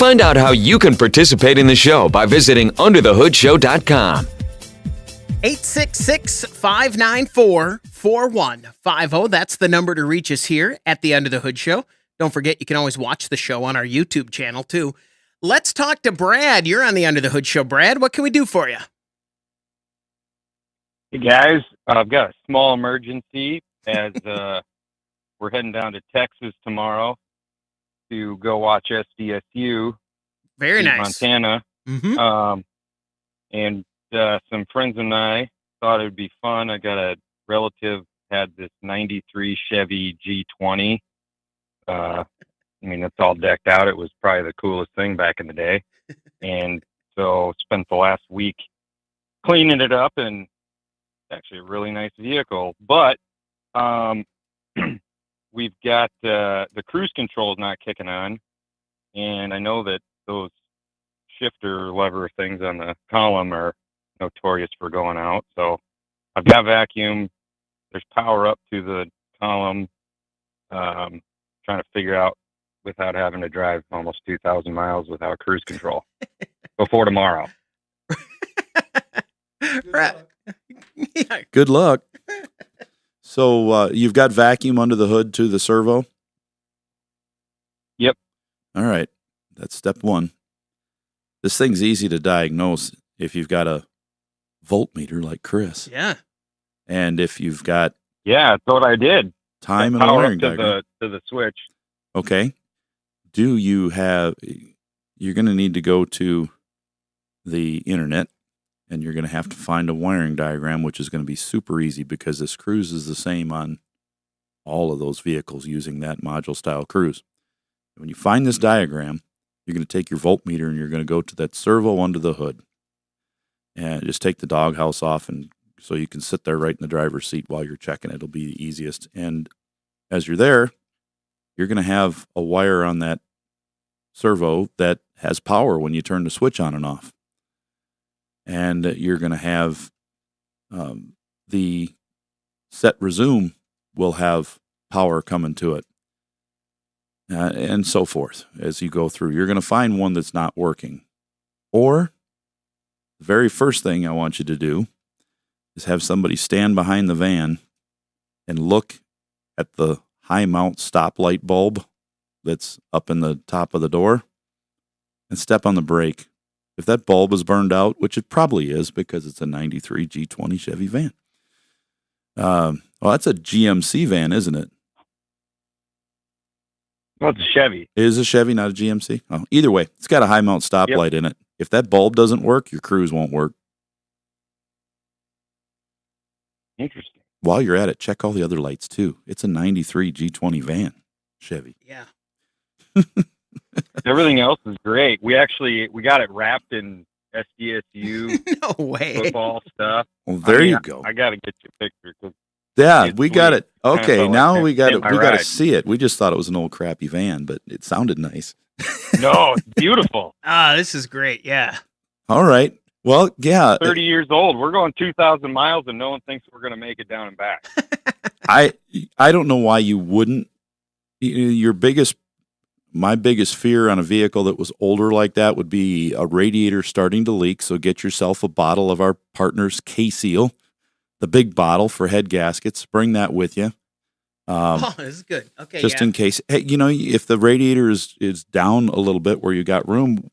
Find out how you can participate in the show by visiting underthehoodshow.com. 866-594-4150. That's the number to reach us here at the Under the Hood Show. Don't forget, you can always watch the show on our YouTube channel, too. Let's talk to Brad. You're on the Under the Hood Show. Brad, what can we do for you? Hey, guys. I've got a small emergency as we're heading down to Texas tomorrow to go watch SDSU. Very in nice. Montana. Mm-hmm. And some friends and I thought it would be fun. I got a relative had this 93 Chevy G20. I mean, it's all decked out. It was probably the coolest thing back in the day. And so spent the last week cleaning it up, and it's actually a really nice vehicle. But we've got the cruise control is not kicking on. And I know that those shifter lever things on the column are notorious for going out. So I've got vacuum. There's power up to the column. Trying to figure out without having to drive almost 2,000 miles without cruise control before tomorrow. Good luck. So you've got vacuum under the hood to the servo? Yep. All right. That's step one. This thing's easy to diagnose if you've got a voltmeter like Chris. Yeah. And if you've got... Yeah, that's what I did. Time and a wiring to diagram. to the switch. Okay. Do you have... You're going to need to go to the internet, and you're going to have to find a wiring diagram, which is going to be super easy because this cruise is the same on all of those vehicles using that module-style cruise. When you find this diagram, you're going to take your voltmeter and you're going to go to that servo under the hood and just take the doghouse off, and so you can sit there right in the driver's seat while you're checking. It'll be the easiest. And as you're there, you're going to have a wire on that servo that has power when you turn the switch on and off. And you're going to have the set resume will have power coming to it. And so forth as you go through. You're going to find one that's not working. Or the very first thing I want you to do is have somebody stand behind the van and look at the high mount stoplight bulb that's up in the top of the door and step on the brake. If that bulb is burned out, which it probably is because it's a 93 G20 Chevy van. Well, that's a GMC van, isn't it? Well, it's a Chevy. It is a Chevy, not a GMC? Oh, either way, it's got a high mount stoplight in it. If that bulb doesn't work, your cruise won't work. Interesting. While you're at it, check all the other lights too. It's a 93 G20 van, Chevy. Yeah. Everything else is great. We got it wrapped in SDSU No way. football stuff. Well, there you go. I got to get you a picture. 'Cause Yeah, it's we got sweet. it. Okay, Kinda now like we got in it. my We got to ride. see it. We just thought it was an old crappy van, but it sounded nice. No, it's beautiful. This is great. Yeah. All right. Well, yeah. 30 years old. We're going 2,000 miles, and no one thinks we're going to make it down and back. I don't know why you wouldn't. My biggest fear on a vehicle that was older like that would be a radiator starting to leak. So get yourself a bottle of our partner's K-Seal, the big bottle for head gaskets. Bring that with you. This is good. Okay. Just in case. Hey, if the radiator is down a little bit where you got room,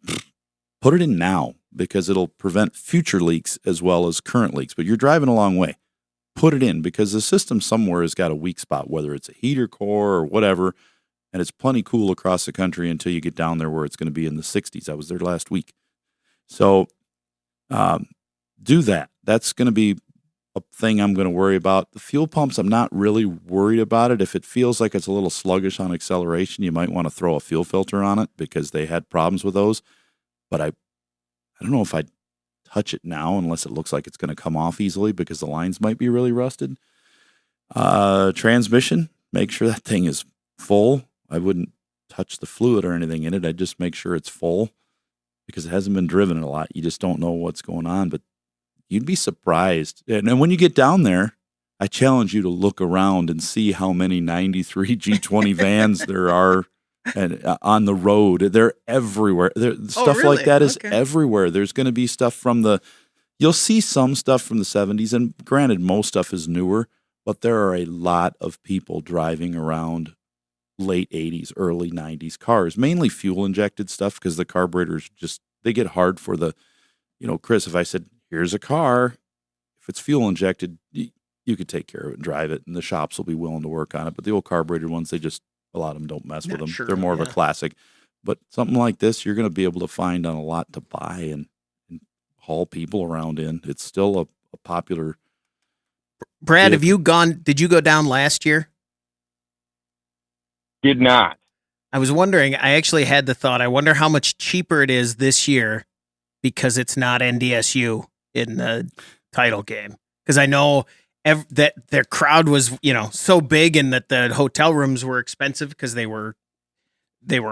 put it in now because it'll prevent future leaks as well as current leaks. But you're driving a long way. Put it in because the system somewhere has got a weak spot, whether it's a heater core or whatever. And it's plenty cool across the country until you get down there where it's going to be in the 60s. I was there last week. So do that. That's going to be a thing I'm going to worry about. The fuel pumps, I'm not really worried about it. If it feels like it's a little sluggish on acceleration, you might want to throw a fuel filter on it because they had problems with those. But I don't know if I'd touch it now unless it looks like it's going to come off easily because the lines might be really rusted. Transmission, make sure that thing is full. I wouldn't touch the fluid or anything in it. I'd just make sure it's full because it hasn't been driven a lot. You just don't know what's going on, but you'd be surprised. And when you get down there, I challenge you to look around and see how many 93 G20 vans there are And on the road, they're everywhere. Stuff really? like that is Okay. everywhere. There's going to be stuff you'll see some stuff from the 70s, and granted, most stuff is newer, but there are a lot of people driving around late 80s, early 90s cars, mainly fuel-injected stuff because the carburetors they get hard for Chris, if I said, here's a car, if it's fuel-injected, you could take care of it and drive it, and the shops will be willing to work on it. But the old carbureted ones, a lot of them don't mess with them. Sure, They're more of a classic. But something like this, you're going to be able to find on a lot to buy and haul people around in. It's still a popular. Brad, did you go down last year? Did not. I was wondering, I actually had the thought, I wonder how much cheaper it is this year because it's not NDSU in the title game. Because I know that their crowd was, so big and that the hotel rooms were expensive because they were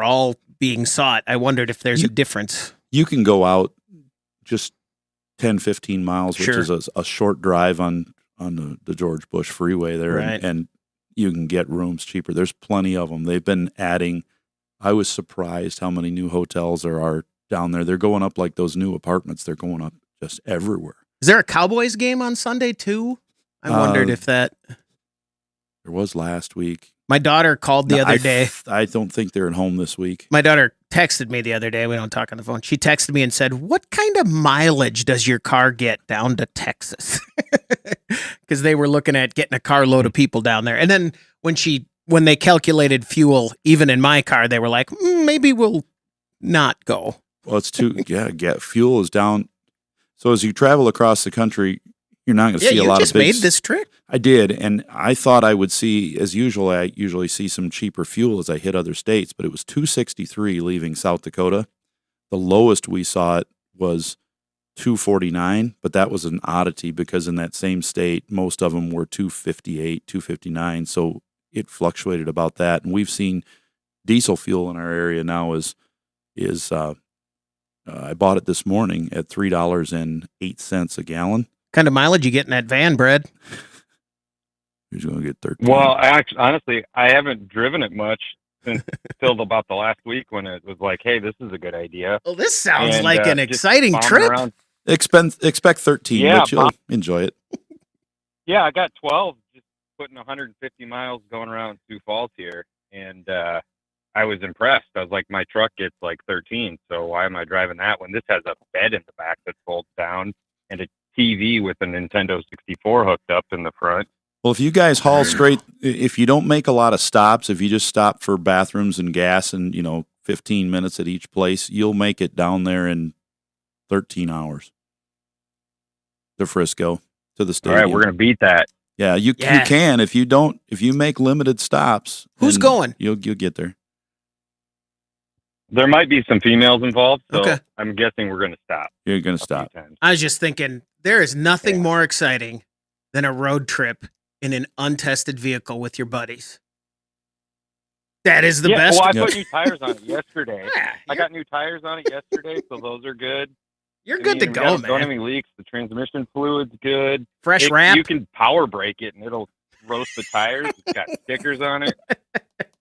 all being sought. I wondered if there's a difference. You can go out just 10, 15 miles, which Sure. is a short drive on the George Bush Freeway there, Right. and you can get rooms cheaper. There's plenty of them. They've been adding. I was surprised how many new hotels there are down there. They're going up like those new apartments. They're going up just everywhere. Is there a Cowboys game on Sunday too? I wondered if that. There was last week. My daughter called the other day. I don't think they're at home this week. My daughter texted me the other day. We don't talk on the phone. She texted me and said, "What kind of mileage does your car get down to Texas?" Because they were looking at getting a carload of people down there. And then when they calculated fuel, even in my car, they were like, maybe we'll not go. Well, it's fuel is down. So as you travel across the country, you're not going to see a lot of you just made this trip. I did, and I thought I would see, as usual, I usually see some cheaper fuel as I hit other states, but it was $2.63 leaving South Dakota. The lowest we saw it was $2.49, but that was an oddity because in that same state, most of them were $2.58, $2.59, so it fluctuated about that. And we've seen diesel fuel in our area now is I bought it this morning at $3.08 a gallon. Kind of mileage you get in that van, Brad? Who's going to get 13? Well, honestly, I haven't driven it much since till about the last week when it was like, hey, this is a good idea. Well, this sounds And, like an just exciting bombing trip. around. Expect 13, Yeah, but you'll enjoy it. Yeah, I got 12, just putting 150 miles going around Sioux Falls here, and I was impressed. I was like, my truck gets like 13, so why am I driving that when this has a bed in the back that folds down and a TV with a Nintendo 64 hooked up in the front? Well, if you guys haul straight, if you don't make a lot of stops, if you just stop for bathrooms and gas and, 15 minutes at each place, you'll make it down there in 13 hours to Frisco, to the All stadium. right, we're going to beat that. Yeah, you can. If you make limited stops. Who's then going? You'll get there. There might be some females involved, so Okay. I'm guessing we're going to stop. You're going to a few stop. times. I was just thinking, there is nothing Yeah. more exciting than a road trip in an untested vehicle with your buddies. That is the best. Well, I Yep. put new tires on it yesterday. Yeah, I got new tires on it yesterday, so those are good. you're good to go, Don't have man. any leaks. The transmission fluid's good. Fresh wrap. You can power brake it, and it'll roast the tires. It's got stickers on it.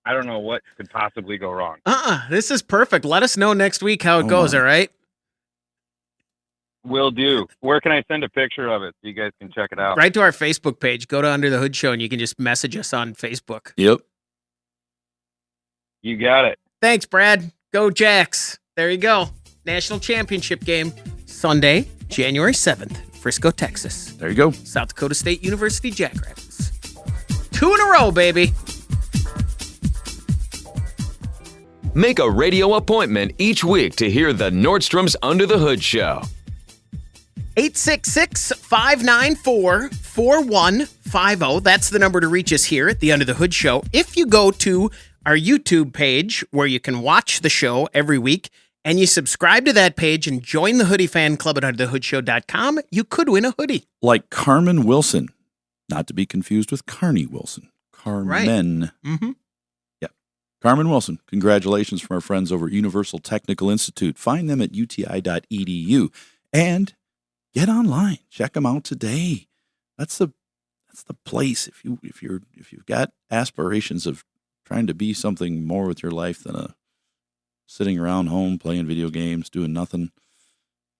I don't know what could possibly go wrong. This is perfect. Let us know next week how it Oh, goes, my. all right? Will do. Where can I send a picture of it so you guys can check it out? Right to our Facebook page. Go to Under the Hood Show and you can just message us on Facebook. Yep. You got it. Thanks, Brad. Go Jacks. There you go. National Championship game, Sunday, January 7th, Frisco, Texas. There you go. South Dakota State University, Jackrabbits. 2 in a row, baby. Make a radio appointment each week to hear the Nordstrom's Under the Hood Show. 866-594-4150. That's the number to reach us here at the Under the Hood Show. If you go to our YouTube page where you can watch the show every week and you subscribe to that page and join the Hoodie Fan Club at underthehoodshow.com, you could win a hoodie. Like Carmen Wilson, not to be confused with Carney Wilson. Carmen. Right. Mm-hmm. Carmen Wilson, congratulations from our friends over at Universal Technical Institute. Find them at uti.edu and get online. Check them out today. That's the place. If you've got aspirations of trying to be something more with your life than sitting around home playing video games, doing nothing.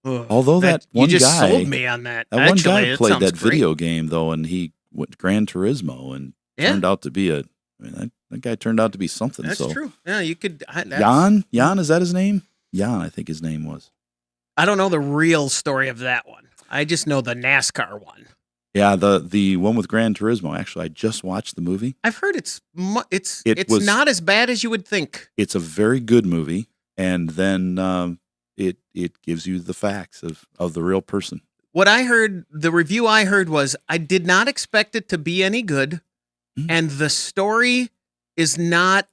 Ugh, Although that one you just guy sold me on that. That Actually, one guy it played sounds that great. video game though, and he went Gran Turismo and turned out to be that guy turned out to be something. That's so. true. Yeah, you could. Jan, is that his name? Jan, I think his name was. I don't know the real story of that one. I just know the NASCAR one. Yeah, the one with Gran Turismo. Actually, I just watched the movie. I've heard it's It was not as bad as you would think. It's a very good movie, and then it gives you the facts of the real person. What I heard, the review I heard was, I did not expect it to be any good, and the story is not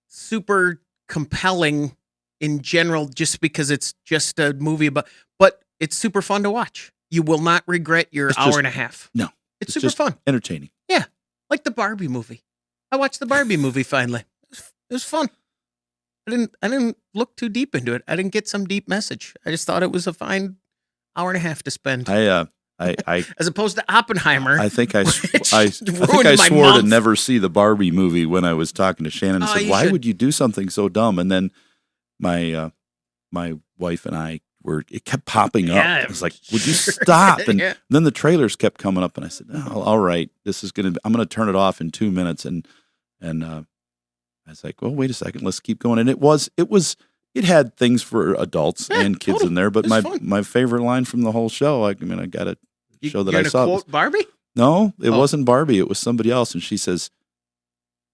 super compelling in general, just because it's just a movie, but it's super fun to watch. You will not regret your hour and a half. No, it's super fun, entertaining. Yeah, like the Barbie movie. I watched the Barbie movie finally. It was fun. I didn't look too deep into it. I didn't get some deep message. I just thought it was a fine hour and a half to spend. I as opposed to Oppenheimer. I think I swore month. to never see the Barbie movie when I was talking to Shannon and said, "Why would you do something so dumb?" And then my wife and I it kept popping up. I was like, "Would you stop?" And then the trailers kept coming up, and I said, "Oh, all right, I'm gonna turn it off in 2 minutes." And I was like, "Well, wait a second, let's keep going." And it had things for adults and kids in there, but my favorite line from the whole show, I got to show that I saw. Quote Barbie? No, it wasn't Barbie. It was somebody else, and she says,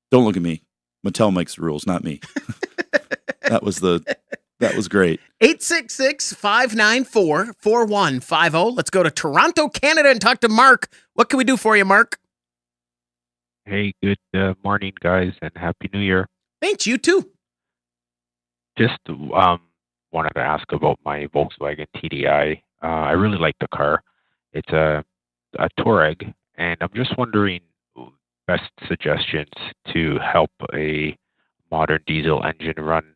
"Don't look at me. Mattel makes the rules, not me." That was great. 866-594-4150. Let's go to Toronto, Canada, and talk to Mark. What can we do for you, Mark? Hey, good morning, guys, and Happy New Year. Thanks, you too. Just wanted to ask about my Volkswagen TDI. I really like the car. It's a Touareg, and I'm just wondering best suggestions to help a modern diesel engine run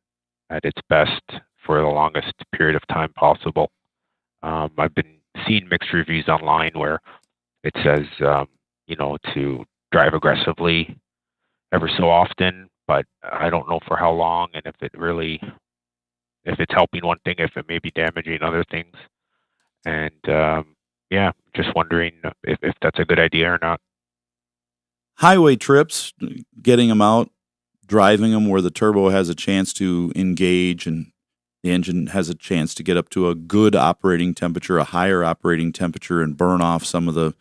at its best for the longest period of time possible. I've been seeing mixed reviews online where it says, to drive aggressively ever so often, but I don't know for how long, and if it's helping one thing, if it may be damaging other things. And just wondering if that's a good idea or not. Highway trips, getting them out, driving them where the turbo has a chance to engage and the engine has a chance to get up to a good operating temperature, a higher operating temperature, and burn off some of the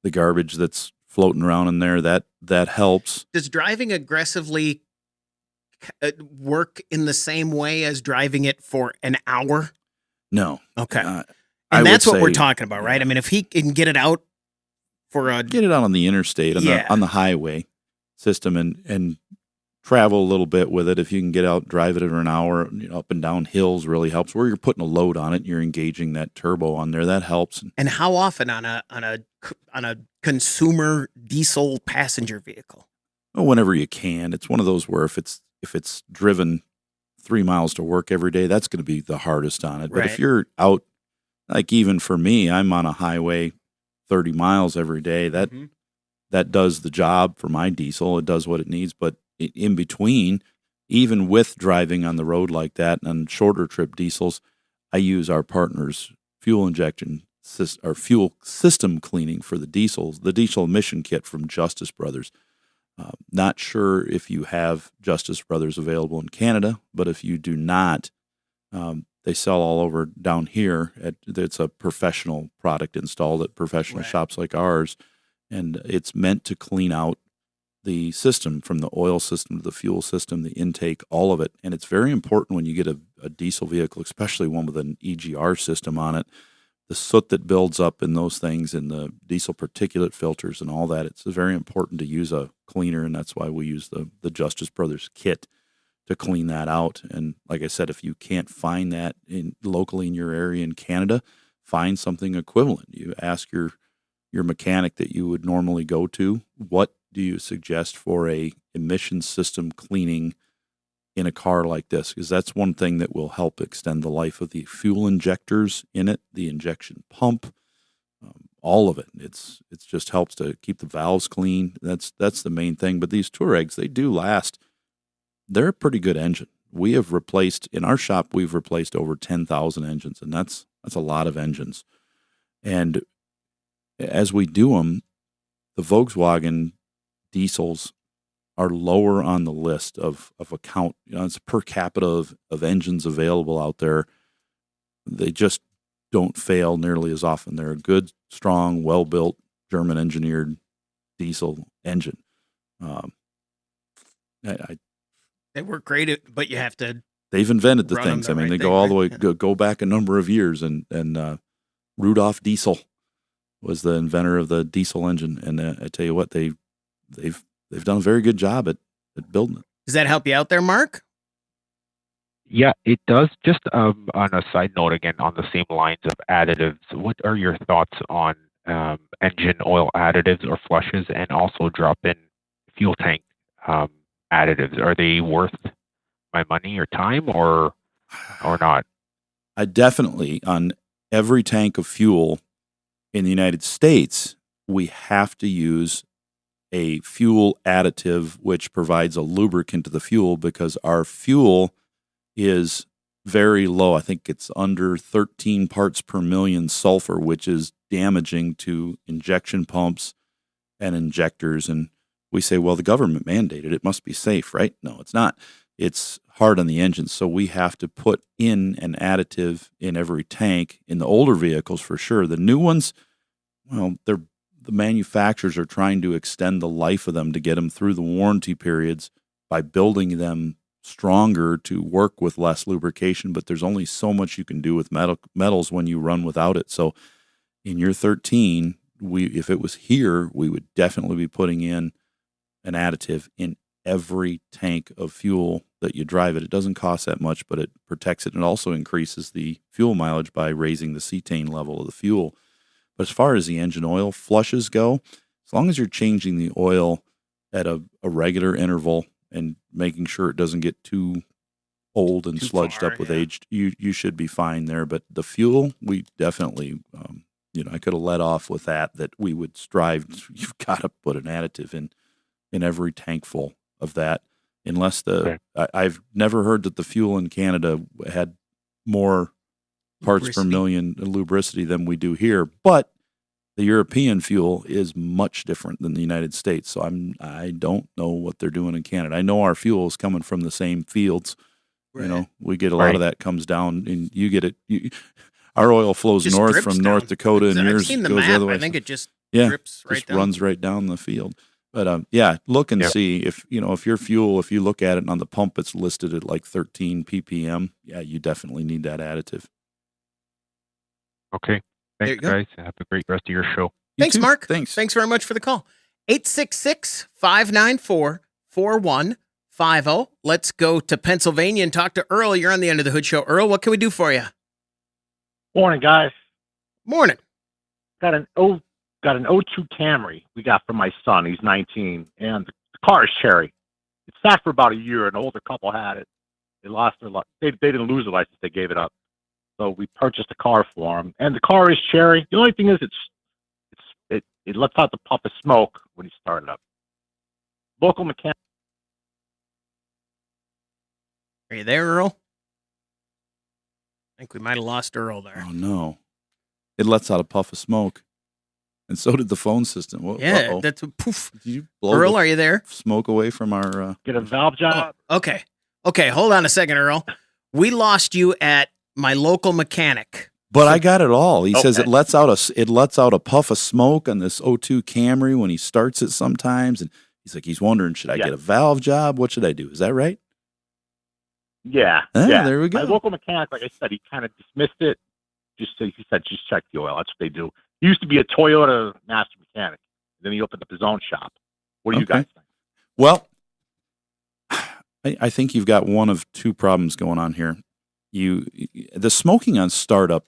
garbage that's floating around in there. That helps. Does driving aggressively work in the same way as driving it for an hour? No. Okay. And that's what we're talking about, right? I mean, if he can get it out get it out on the interstate, on the highway system, and travel a little bit with it. If you can get out, drive it for an hour, up and down hills really helps. Where you're putting a load on it, you're engaging that turbo on there. That helps. And how often on a consumer diesel passenger vehicle? Well, whenever you can. It's one of those where if it's driven 3 miles to work every day, that's going to be the hardest on it. But if you're out, like even for me, I'm on a highway 30 miles every day. That does the job for my diesel. It does what it needs. But in between, even with driving on the road like that and on shorter trip diesels, I use our partner's fuel injection or fuel system cleaning for the diesels, the diesel emission kit from Justice Brothers. Not sure if you have Justice Brothers available in Canada, but if you do not, they sell all over down here. It's a professional product installed at professional shops like ours, and it's meant to clean out the system, from the oil system to the fuel system, the intake, all of it. And it's very important when you get a diesel vehicle, especially one with an EGR system on it, the soot that builds up in those things and the diesel particulate filters and all that. It's very important to use a cleaner, and that's why we use the Justice Brothers kit to clean that out. And like I said, if you can't find that locally in your area in Canada, find something equivalent. You ask your mechanic that you would normally go to, what do you suggest for a emission system cleaning in a car like this? Because that's one thing that will help extend the life of the fuel injectors in it, the injection pump, all of it. It's just helps to keep the valves clean. That's the main thing. But these Touaregs, they do last. They're a pretty good engine. We have replaced in our shop. We've replaced over 10,000 engines, and that's a lot of engines. And as we do them, the Volkswagen diesels are lower on the list of account. It's per capita of engines available out there. They just don't fail nearly as often. They're a good, strong, well-built, German-engineered diesel engine. They work great, but you have to. They've invented the run 'em things. the I mean, right they thing, go all the way, right? Yeah. go back a number of years, and Rudolf Diesel was the inventor of the diesel engine. And I tell you what, they've done a very good job at building it. Does that help you out there, Mark? Yeah, it does. Just on a side note, again, on the same lines of additives, what are your thoughts on engine oil additives or flushes, and also drop-in fuel tank additives? Are they worth my money or time, or not? I definitely, on every tank of fuel in the United States, we have to use a fuel additive which provides a lubricant to the fuel, because our fuel is very low. I think it's under 13 parts per million sulfur, which is damaging to injection pumps and injectors. And we say, well, the government mandated it, must be safe, right? No, it's not. It's hard on the engine. So we have to put in an additive in every tank in the older vehicles for sure. The new ones, well, the manufacturers are trying to extend the life of them to get them through the warranty periods by building them stronger to work with less lubrication, but there's only so much you can do with metals when you run without it. So in your 13, if it was here, we would definitely be putting in an additive in every tank of fuel that you drive it. It doesn't cost that much, but it protects it, and also increases the fuel mileage by raising the cetane level of the fuel. But as far as the engine oil flushes go, as long as you're changing the oil at a regular interval and making sure it doesn't get too old and sludged up with age, you should be fine there. But the fuel, we definitely, I could have let off with that we would strive. You've got to put an additive in every tank full of that, unless I've never heard that the fuel in Canada had more parts per million lubricity than we do here, but the European fuel is much different than the United States. So I don't know what they're doing in Canada. I know our fuel is coming from the same fields. Right. We get a lot of that comes down, and you get it. Our oil flows just north from North Dakota, and yours goes the other way. I think it just drips right down. Runs right down the field. But look and see if your fuel, if you look at it on the pump, it's listed at like 13 ppm. Yeah, you definitely need that additive. Okay. Thanks, guys. Have a great rest of your show. Thanks, Mark. Thanks very much for the call. 866-594-4150. Let's go to Pennsylvania and talk to Earl. You're on the End of the Hood Show. Earl, what can we do for you? Morning, guys. Morning. Got an 02 Camry we got for my son. He's 19, and the car is cherry. It sat for about a year. An older couple had it. They lost their they didn't lose their license. They gave it up. So we purchased a car for him, and the car is cherry. The only thing is, it lets out the puff of smoke when he started up. Local mechanic. Are you there, Earl? I think we might have lost Earl there. Oh no, it lets out a puff of smoke, and so did the phone system. Yeah, that's a poof. Did you blow Earl, are you there? Smoke away from our get a valve job. Oh, okay, hold on a second, Earl. We lost you at my local mechanic. But I got it all. He says it lets out a puff of smoke on this 02 Camry when he starts it sometimes, and he's wondering, should I get a valve job? What should I do? Is that right? Yeah. There we go. My local mechanic, like I said, he kind of dismissed it. He said, just check the oil. That's what they do. He used to be a Toyota master mechanic. Then he opened up his own shop. What do you guys think? Well, I think you've got one of two problems going on here. The smoking on startup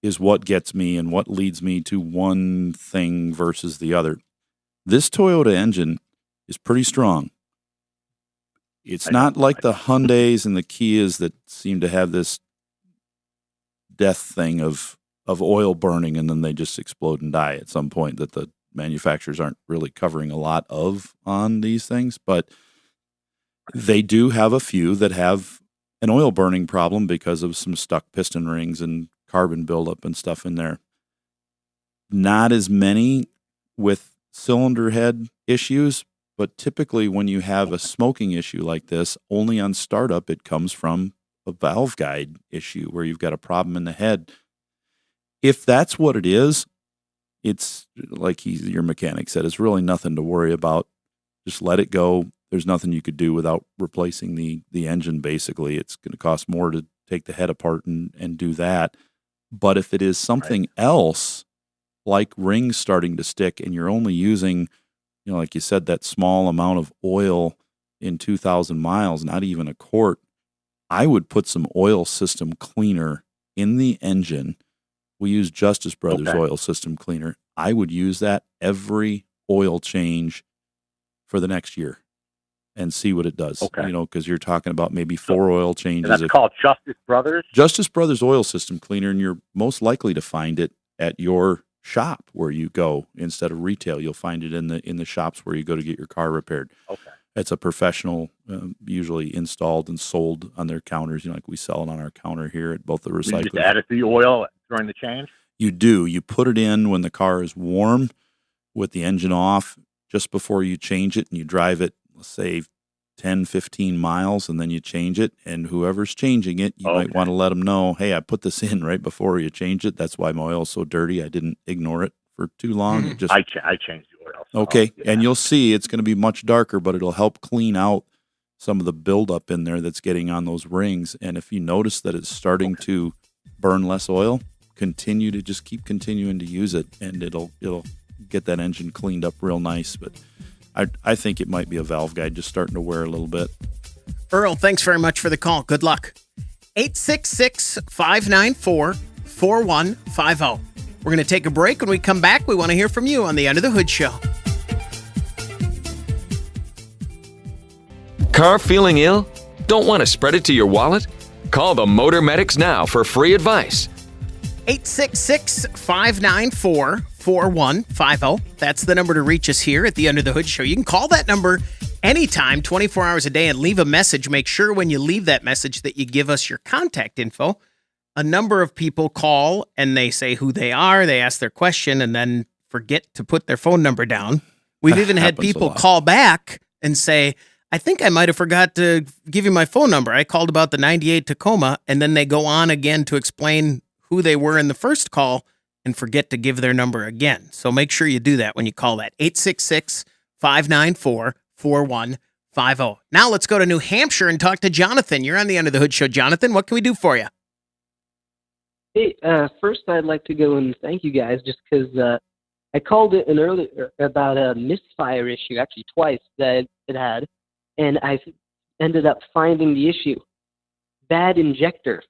is what gets me and what leads me to one thing versus the other. This Toyota engine is pretty strong. It's not like the Hyundais and the Kias that seem to have this death thing of of oil burning, and then they just explode and die at some point that the manufacturers aren't really covering a lot of on these things. But they do have a few that have an oil burning problem because of some stuck piston rings and carbon buildup and stuff in there. Not as many with cylinder head issues, but typically when you have a smoking issue like this, only on startup it comes from a valve guide issue where you've got a problem in the head. If that's what it is, it's like your mechanic said, it's really nothing to worry about. Just let it go. There's nothing you could do without replacing the engine, basically. It's going to cost more to take the head apart and do that. But if it is something else, like rings starting to stick, and you're only using, like you said, that small amount of oil in 2,000 miles, not even a quart, I would put some oil system cleaner in the engine. We use Justice Brothers oil system cleaner. I would use that every oil change for the next year and see what it does. Okay. Because you're talking about maybe 4 oil changes. And that's called Justice Brothers? Justice Brothers oil system cleaner, and you're most likely to find it at your shop where you go instead of retail. You'll find it in the shops where you go to get your car repaired. Okay. It's a professional, usually installed and sold on their counters. Like we sell it on our counter here at both the recyclers. You just add it to the oil during the change? You do. You put it in when the car is warm with the engine off just before you change it, and you drive it, let's say, 10, 15 miles, and then you change it. And whoever's changing it, you might want to let them know, hey, I put this in right before you change it. That's why my oil's so dirty. I didn't ignore it for too long. Mm-hmm. I changed the oil. So okay, and you'll see it's going to be much darker, but it'll help clean out some of the buildup in there that's getting on those rings. And if you notice that it's starting to burn less oil, keep continuing to use it, and it'll get that engine cleaned up real nice. But I think it might be a valve guide just starting to wear a little bit. Earl, thanks very much for the call. Good luck. 866-594-4150. We're going to take a break. When we come back, we want to hear from you on the Under the Hood Show. Car feeling ill? Don't want to spread it to your wallet? Call the Motor Medics now for free advice. 866-594-4150. That's the number to reach us here at the Under the Hood Show. You can call that number anytime, 24 hours a day, and leave a message. Make sure when you leave that message that you give us your contact info. A number of people call and they say who they are, they ask their question, and then forget to put their phone number down. We've even had people call back and say, I think I might have forgot to give you my phone number. I called about the 98 Tacoma, and then they go on again to explain who they were in the first call and forget to give their number again. So make sure you do that when you call that. 866-594-4150. Now let's go to New Hampshire and talk to Jonathan. You're on the Under the Hood Show. Jonathan, what can we do for you? Hey, first I'd like to go and thank you guys just because I called it earlier about a misfire issue, actually twice that it had, and I ended up finding the issue. Bad injector.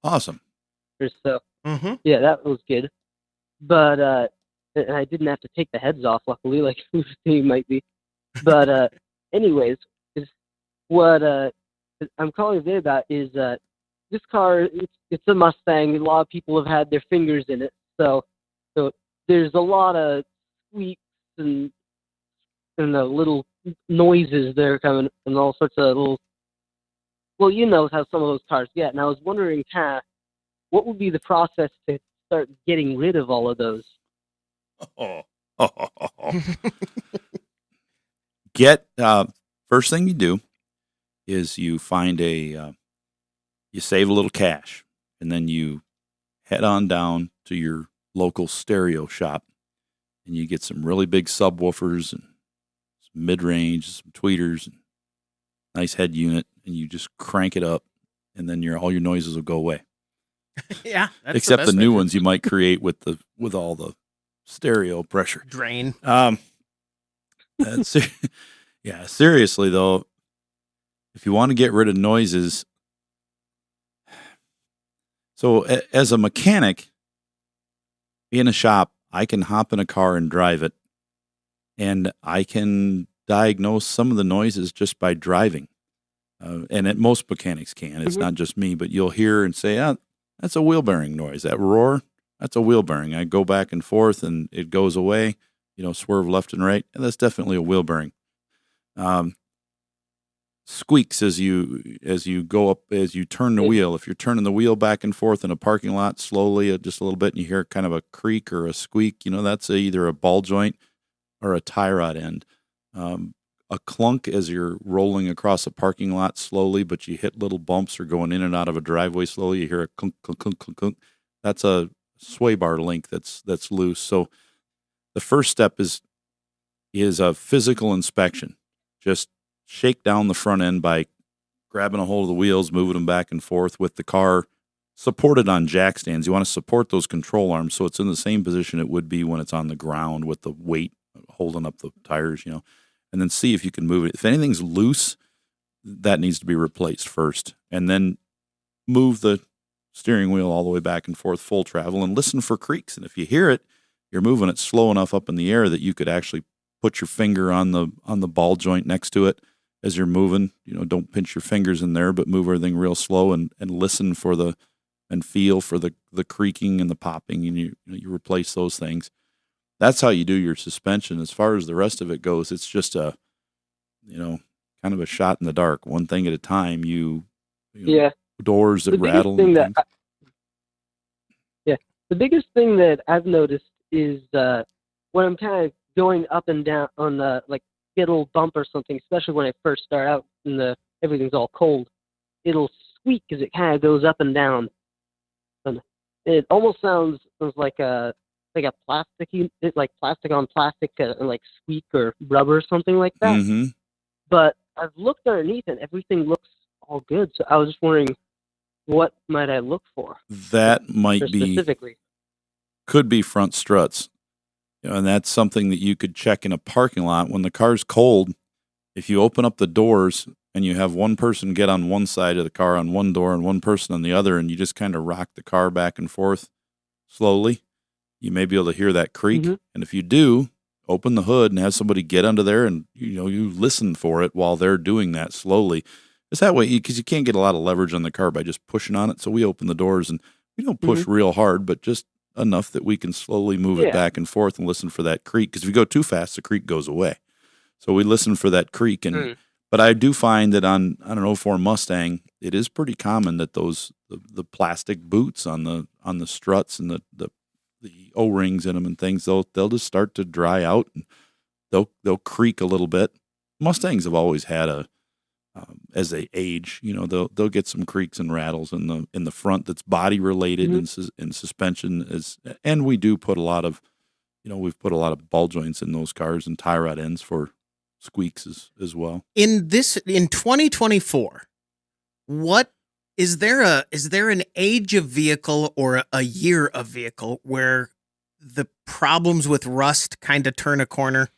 Awesome. So, yeah, that was good. But and I didn't have to take the heads off, luckily, like you might be. But anyways, what I'm calling today about is this car. It's a Mustang. A lot of people have had their fingers in it, so there's a lot of squeaks and the little noises that are coming, and all sorts of little. Well, you know how some of those cars get, and I was wondering, what would be the process to start getting rid of all of those? First thing you do is you find you save a little cash, and then you head on down to your local stereo shop, and you get some really big subwoofers and some mid-range, some tweeters, and nice head unit, and you just crank it up, and then all your noises will go away. Yeah, that's except the new ones you might create with all the stereo pressure drain. Yeah, seriously though, if you want to get rid of noises, so as a mechanic in a shop, I can hop in a car and drive it, and I can diagnose some of the noises just by driving. And most mechanics can. It's not just me, but you'll hear and say, that That's a wheel bearing noise. That roar, that's a wheel bearing. I go back and forth and it goes away, swerve left and right. And that's definitely a wheel bearing. Squeaks as you go up, as you turn the wheel. If you're turning the wheel back and forth in a parking lot slowly, just a little bit, and you hear kind of a creak or a squeak, that's either a ball joint or a tie rod end. A clunk as you're rolling across a parking lot slowly, but you hit little bumps or going in and out of a driveway slowly, you hear a clunk, clunk, clunk, clunk, clunk. That's a sway bar link that's loose. So the first step is a physical inspection. Just shake down the front end by grabbing a hold of the wheels, moving them back and forth with the car supported on jack stands. You want to support those control arms so it's in the same position it would be when it's on the ground with the weight holding up the tires, and then see if you can move it. If anything's loose, that needs to be replaced first, and then move the steering wheel all the way back and forth full travel and listen for creaks. And if you hear it, you're moving it slow enough up in the air that you could actually put your finger on the ball joint next to it as you're moving. Don't pinch your fingers in there, but move everything real slow and listen for and feel for the creaking and the popping, and you replace those things. That's how you do your suspension. As far as the rest of it goes, it's just a, kind of a shot in the dark, one thing at a time. Doors that rattle. The biggest thing that I've noticed is when I'm kind of going up and down on the, like, get a little bump or something, especially when I first start out and everything's all cold, it'll squeak as it kind of goes up and down. And it almost sounds like a plasticky, like plastic on plastic, like squeak or rubber or something like that. Mm-hmm. But I've looked underneath and everything looks all good. So I was just wondering, what might I look for? That might be specifically. Could be front struts. And that's something that you could check in a parking lot. When the car's cold, if you open up the doors and you have one person get on one side of the car on one door and one person on the other, and you just kind of rock the car back and forth slowly, you may be able to hear that creak. Mm-hmm. And if you do, open the hood and have somebody get under there and, you listen for it while they're doing that slowly. It's that way because you can't get a lot of leverage on the car by just pushing on it. So we open the doors and we don't push real hard, but just enough that we can slowly move it back and forth and listen for that creak. Because if we go too fast, the creak goes away. So we listen for that creak. But I do find that on an 04 Mustang, it is pretty common that the plastic boots on the struts and the O-rings in them and things, they'll just start to dry out and they'll creak a little bit. Mustangs have always had as they age, they'll get some creaks and rattles in the front that's body related and suspension and we do put a lot of, we've put a lot of ball joints in those cars and tie rod ends for squeaks as well. In 2024, is there an age of vehicle or a year of vehicle where the problems with rust kind of turn a corner?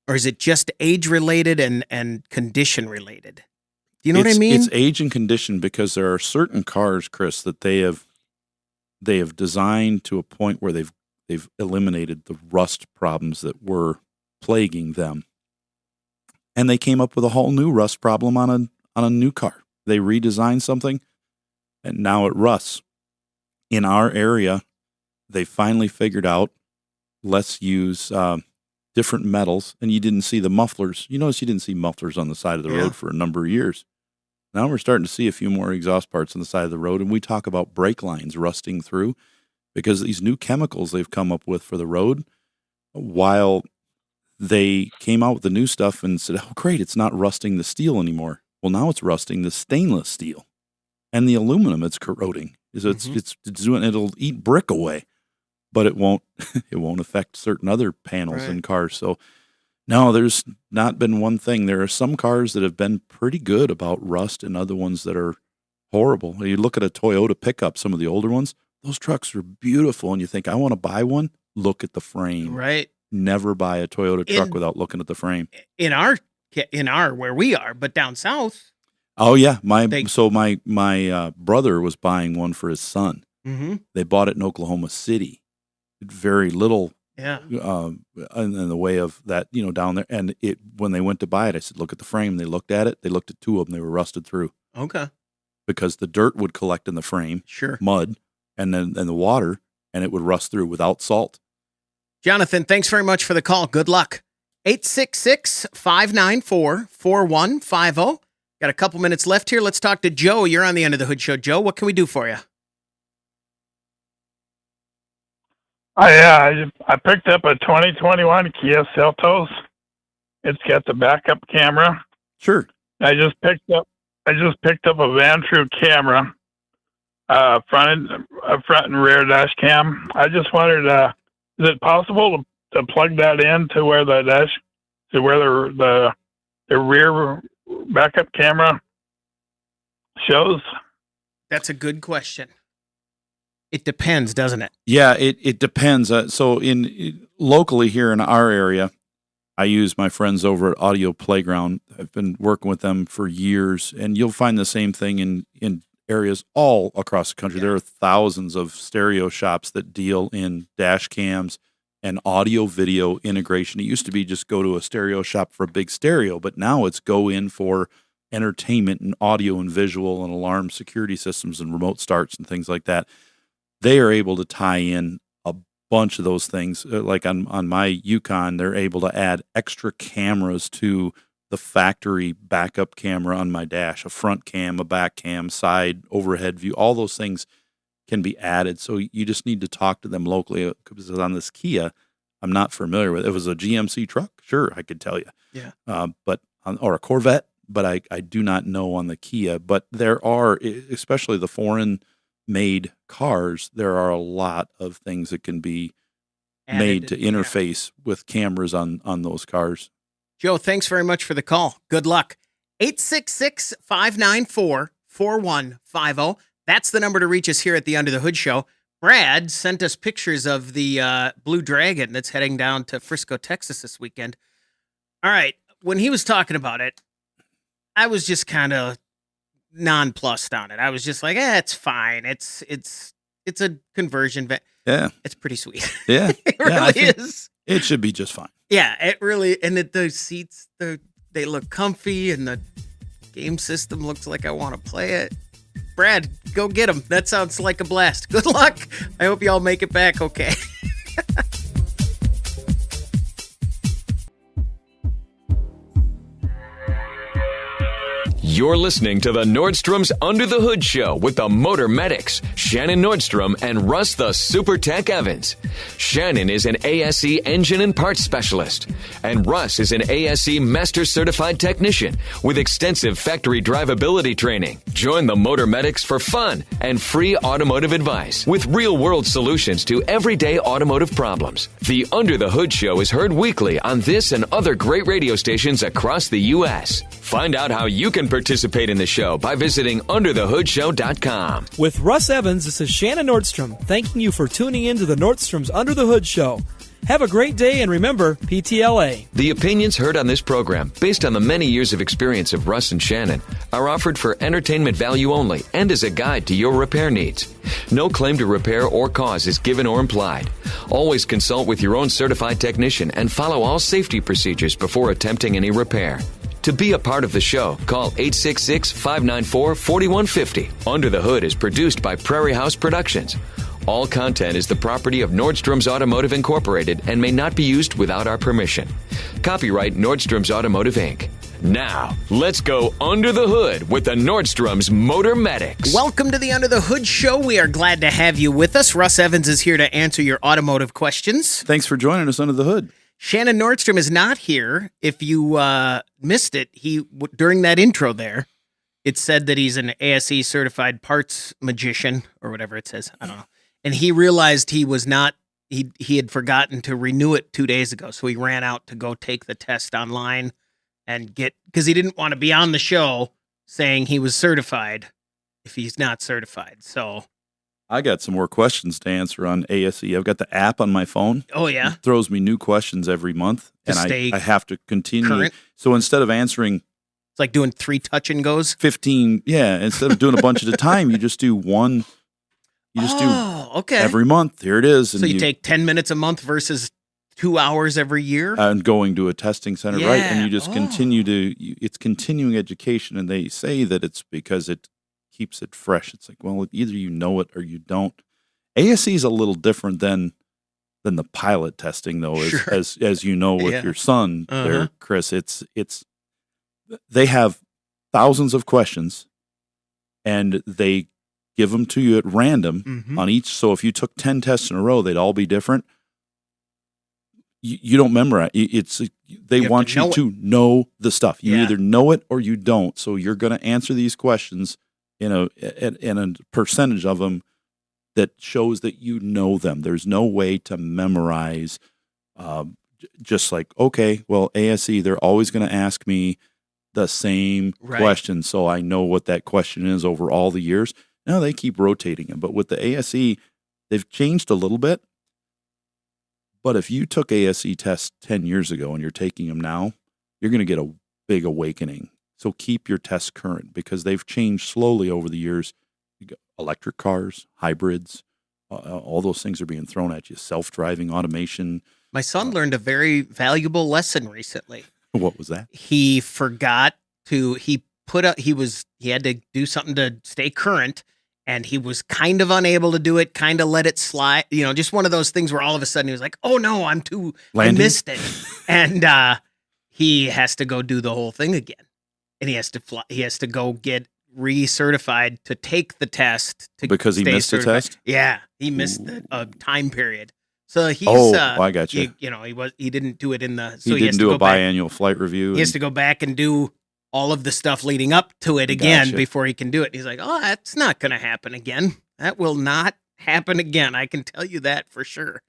Or is it just age related and condition related? Do you know what I mean? It's age and condition because there are certain cars, Chris, that they have designed to a point where they've eliminated the rust problems that were plaguing them. And they came up with a whole new rust problem on a new car. They redesigned something and now it rusts. In our area, they finally figured out, let's use different metals, and you didn't see the mufflers. You notice you didn't see mufflers on the side of the road for a number of years. Now we're starting to see a few more exhaust parts on the side of the road, and we talk about brake lines rusting through because these new chemicals they've come up with for the road, while they came out with the new stuff and said, oh, great, it's not rusting the steel anymore. Well, now it's rusting the stainless steel and the aluminum it's corroding. It'll eat brick away. But it won't affect certain other panels in cars. So, no, there's not been one thing. There are some cars that have been pretty good about rust and other ones that are horrible. You look at a Toyota pickup, some of the older ones, those trucks are beautiful. And you think, I want to buy one? Look at the frame. Right. Never buy a Toyota truck without looking at the frame. In our where we are, but down south. Oh, yeah. My brother was buying one for his son. Mm-hmm. They bought it in Oklahoma City. Very little in the way of that, down there. And when they went to buy it, I said, look at the frame. They looked at it. They looked at two of them. They were rusted through. Okay. because the dirt would collect in the frame, Sure. mud, and then the water, and it would rust through without salt. Jonathan, thanks very much for the call. Good luck. 866-594-4150. Got a couple minutes left here. Let's talk to Joe. You're on the Under the Hood Show. Joe, what can we do for you? I picked up a 2021 Kia Seltos. It's got the backup camera. Sure. I just picked up a Vantrue camera, front and rear dash cam. I just wondered, is it possible to plug that in to where the rear backup camera shows? That's a good question. It depends, doesn't it? Yeah, it depends. So locally here in our area, I use my friends over at Audio Playground. I've been working with them for years, and you'll find the same thing in areas all across the country. Yeah. There are thousands of stereo shops that deal in dash cams and audio video integration. It used to be just go to a stereo shop for a big stereo, but now it's go in for entertainment and audio and visual and alarm security systems and remote starts and things like that. They are able to tie in a bunch of those things. Like on my Yukon, they're able to add extra cameras to the factory backup camera on my dash, a front cam, a back cam, side, overhead view. All those things can be added. So you just need to talk to them locally. Because on this Kia, I'm not familiar with. If it was a GMC truck, sure, I could tell you. Yeah. Or a Corvette, but I do not know on the Kia. But there are, especially the foreign-made cars, there are a lot of things that can be made to interface with cameras on those cars. Joe, thanks very much for the call. Good luck. 866-594-4150. That's the number to reach us here at the Under the Hood Show. Brad sent us pictures of the Blue Dragon that's heading down to Frisco, Texas this weekend. All right. When he was talking about it, I was just kind of nonplussed on it. I was just like, it's fine. It's a conversion. Yeah. It's pretty sweet. Yeah. It really is. It should be just fine. Yeah, it really, and those seats, they look comfy, and the game system looks like I want to play it. Brad, go get them. That sounds like a blast. Good luck. I hope y'all make it back okay. You're listening to the Nordstrom's Under the Hood Show with the Motor Medics, Shannon Nordstrom and Russ the Super Tech Evans. Shannon is an ASE engine and parts specialist, and Russ is an ASE Master Certified Technician with extensive factory drivability training. Join the Motor Medics for fun and free automotive advice with real-world solutions to everyday automotive problems. The Under the Hood Show is heard weekly on this and other great radio stations across the U.S. Find out how you can participate in the show by visiting underthehoodshow.com. With Russ Evans, this is Shannon Nordstrom, thanking you for tuning in to the Nordstrom's Under the Hood Show. Have a great day, and remember, PTLA. The opinions heard on this program, based on the many years of experience of Russ and Shannon, are offered for entertainment value only and as a guide to your repair needs. No claim to repair or cause is given or implied. Always consult with your own certified technician and follow all safety procedures before attempting any repair. To be a part of the show, call 866-594-4150. Under the Hood is produced by Prairie House Productions. All content is the property of Nordstrom's Automotive Incorporated and may not be used without our permission. Copyright Nordstrom's Automotive, Inc. Now, let's go under the hood with the Nordstrom's Motor Medics. Welcome to the Under the Hood Show. We are glad to have you with us. Russ Evans is here to answer your automotive questions. Thanks for joining us under the hood. Shannon Nordstrom is not here. If you missed it, during that intro there, it said that he's an ASE certified parts magician or whatever it says. I don't know. And he realized he was not, he had forgotten to renew it 2 days ago. So he ran out to go take the test online and because he didn't want to be on the show saying he was certified if he's not certified. So I got some more questions to answer on ASE. I've got the app on my phone. Oh, yeah. It throws me new questions every month, and I have to continue. Current. So instead of answering... It's like doing 3 touch and goes? 15, yeah. Instead of doing a bunch at a time, you just do one. You just do every month. Here it is. And so you take 10 minutes a month versus 2 hours every year? And going to a testing center, right? And you just continue to... It's continuing education, and they say that it's because it keeps it fresh. It's like, well, either you know it or you don't. ASE is a little different than the pilot testing, though, Sure. as you know with Yeah. your son Uh-huh. there, Chris. It's they have thousands of questions, and they give them to you at random Mhm. on each. So if you took 10 tests in a row, they'd all be different. You don't memorize. They have want to know you it. to know the stuff. You Yeah. either know it or you don't. So you're going to answer these questions in a percentage of them that shows that you know them. There's no way to memorize. Just like, okay, well, ASE, they're always going to ask me the same Right. question, so I know what that question is over all the years. Now they keep rotating them, but with the ASE, they've changed a little bit. But if you took ASE tests 10 years ago and you're taking them now, you're going to get a big awakening. So keep your tests current because they've changed slowly over the years. You got electric cars, hybrids, all those things are being thrown at you. Self-driving automation. My son learned a very valuable lesson recently. What was that? He forgot to he had to do something to stay current, and he was kind of unable to do it, kind of let it slide, just one of those things where all of a sudden he was like, oh no, I missed it. And he has to go do the whole thing again. And he has to go get recertified to take the test because he missed the test. Yeah, he missed the time period. So he's I got you. He didn't do it in the He didn't do a biannual flight review. He has to go back and do all of the stuff leading up to it again Gotcha. before he can do it. He's like, oh, that's not going to happen again. That will not happen again. I can tell you that for sure.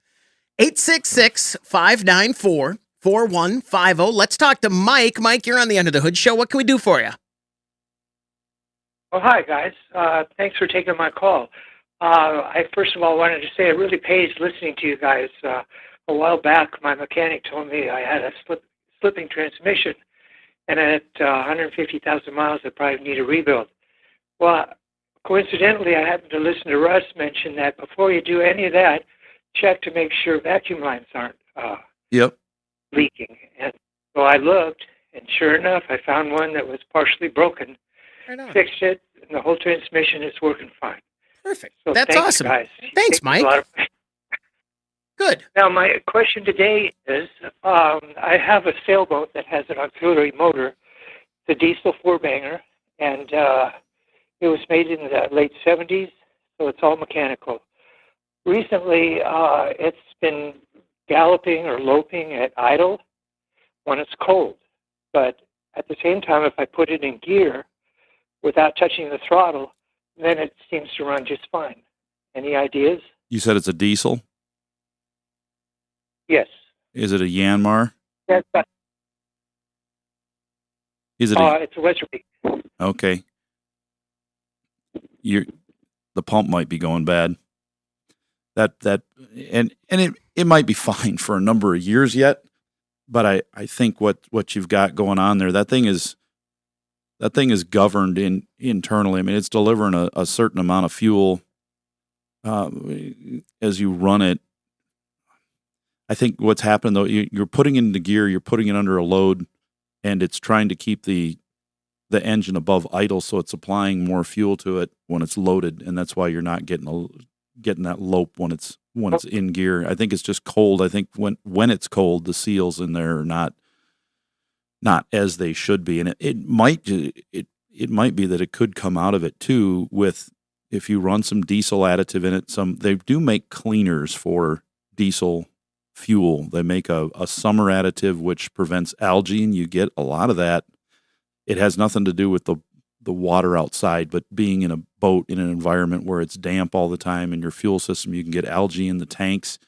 866-594-4150. Let's talk to Mike. Mike, you're on the Under the Hood Show. What can we do for you? Oh, hi, guys. Thanks for taking my call. I first of all wanted to say it really pays listening to you guys. A while back, my mechanic told me I had a slipping transmission, and at 150,000 miles, I probably need a rebuild. Well, coincidentally, I happened to listen to Russ mention that before you do any of that, check to make sure vacuum lines aren't leaking. And so I looked, and sure enough, I found one that was partially broken. Right on. Fixed it, and the whole transmission is working fine. Perfect. So That's thanks, awesome. guys. Thanks, Mike. Good. Now, my question today is, I have a sailboat that has an auxiliary motor, the Diesel four-banger, and it was made in the late 70s, so it's all mechanical. Recently, it's been galloping or loping at idle when it's cold, but at the same time, if I put it in gear without touching the throttle, then it seems to run just fine. Any ideas? You said it's a diesel? Yes. Is it a Yanmar? Yes. Is it it's a Westerby. Okay. The pump might be going bad. And it might be fine for a number of years yet, but I think what you've got going on there, that thing is governed internally. I mean, it's delivering a certain amount of fuel as you run it. I think what's happened though, you're putting it into gear, you're putting it under a load, and it's trying to keep the engine above idle, so it's applying more fuel to it when it's loaded, and that's why you're not getting that lope when it's in gear. I think it's just cold. I think when it's cold, the seals in there are not as they should be, and it might be that it could come out of it too with if you run some diesel additive in it. They do make cleaners for diesel fuel. They make a summer additive which prevents algae, and you get a lot of that. It has nothing to do with the water outside, but being in a boat in an environment where it's damp all the time in your fuel system, you can get algae in the tanks.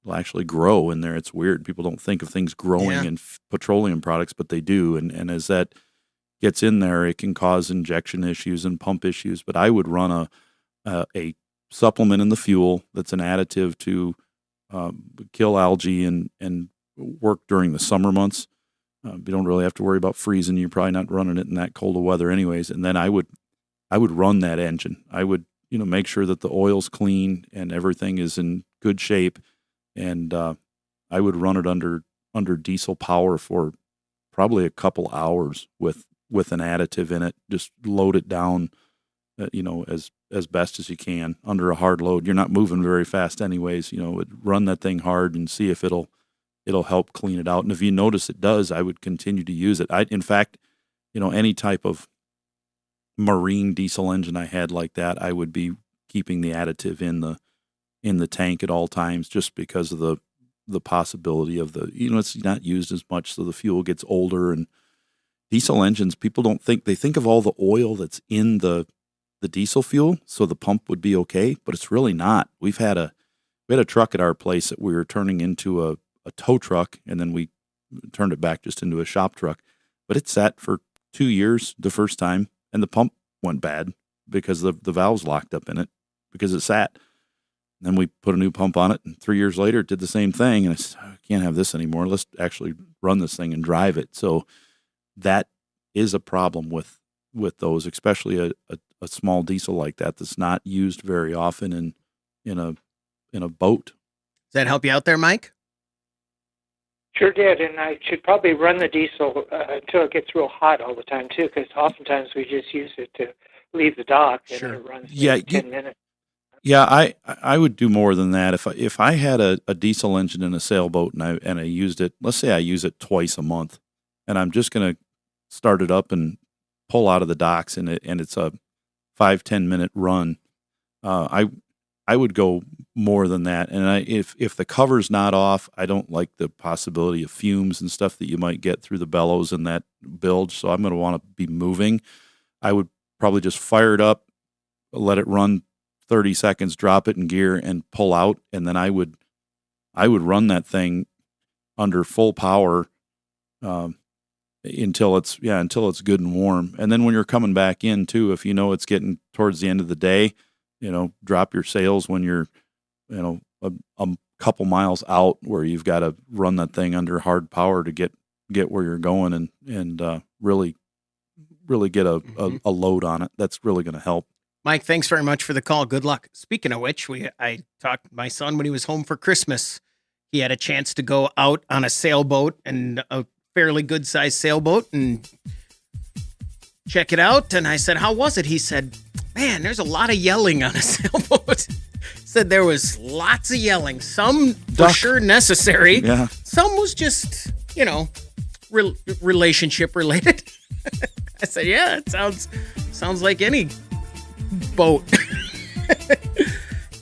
Will actually grow in there. It's weird. People don't think of things growing in petroleum products, but they do. And as that gets in there, it can cause injection issues and pump issues. But I would run a supplement in the fuel that's an additive to kill algae and work during the summer months. You don't really have to worry about freezing. You're probably not running it in that cold of weather anyways. And then I would run that engine. I would, make sure that the oil's clean and everything is in good shape. And I would run it under diesel power for probably a couple hours with an additive in it. Just load it down as best as you can under a hard load. You're not moving very fast anyways. Run that thing hard and see if it'll help clean it out. And if you notice it does, I would continue to use it. In fact, any type of marine diesel engine I had like that, I would be keeping the additive in the tank at all times, just because of the possibility of it's not used as much, so the fuel gets older. And diesel engines, people they think of all the oil that's in the diesel fuel, so the pump would be okay, but it's really not. We had a truck at our place that we were turning into a tow truck, and then we turned it back just into a shop truck. But it sat for 2 years the first time, and the pump went bad because the valves locked up in it because it sat. And then we put a new pump on it, and 3 years later it did the same thing. And I said, I can't have this anymore. Let's actually run this thing and drive it. So that is a problem with those, especially a small diesel like that's not used very often in a boat. Does that help you out there, Mike? Sure did, and I should probably run the diesel until it gets real hot all the time too, because oftentimes we just use it to leave the dock and it runs 10 minutes. Yeah, I would do more than that. If I had a diesel engine in a sailboat and I used it, let's say I use it twice a month, and I'm just going to start it up and pull out of the docks, and it's a 5-10 minute run, I would go more than that. And if the cover's not off, I don't like the possibility of fumes and stuff that you might get through the bellows in that bilge. So I'm going to want to be moving. I would probably just fire it up, let it run 30 seconds, drop it in gear, and pull out. And then I would run that thing under full power until it's good and warm. And then when you're coming back in too, if it's getting towards the end of the day, drop your sails when you're, a couple miles out where you've got to run that thing under hard power to get where you're going and really get a load on it. That's really going to help. Mike, thanks very much for the call. Good luck. Speaking of which, I talked to my son when he was home for Christmas. He had a chance to go out on a sailboat, and a fairly good sized sailboat, and check it out. And I said, how was it? He said, man, there's a lot of yelling on a sailboat. Said there was lots of yelling. Some for sure necessary. Yeah. Some was just, relationship related. I said, yeah, it sounds like any boat.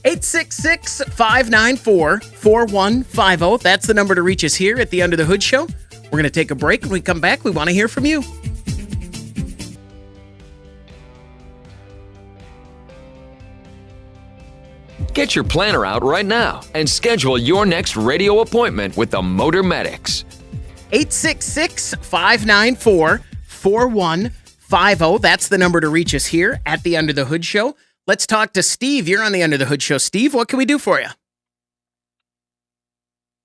866-594-4150. That's the number to reach us here at the Under the Hood Show. We're going to take a break. When we come back, we want to hear from you. Get your planner out right now and schedule your next radio appointment with the Motor Medics. 866-594-4150. That's the number to reach us here at the Under the Hood Show. Let's talk to Steve. You're on the Under the Hood Show. Steve, what can we do for you?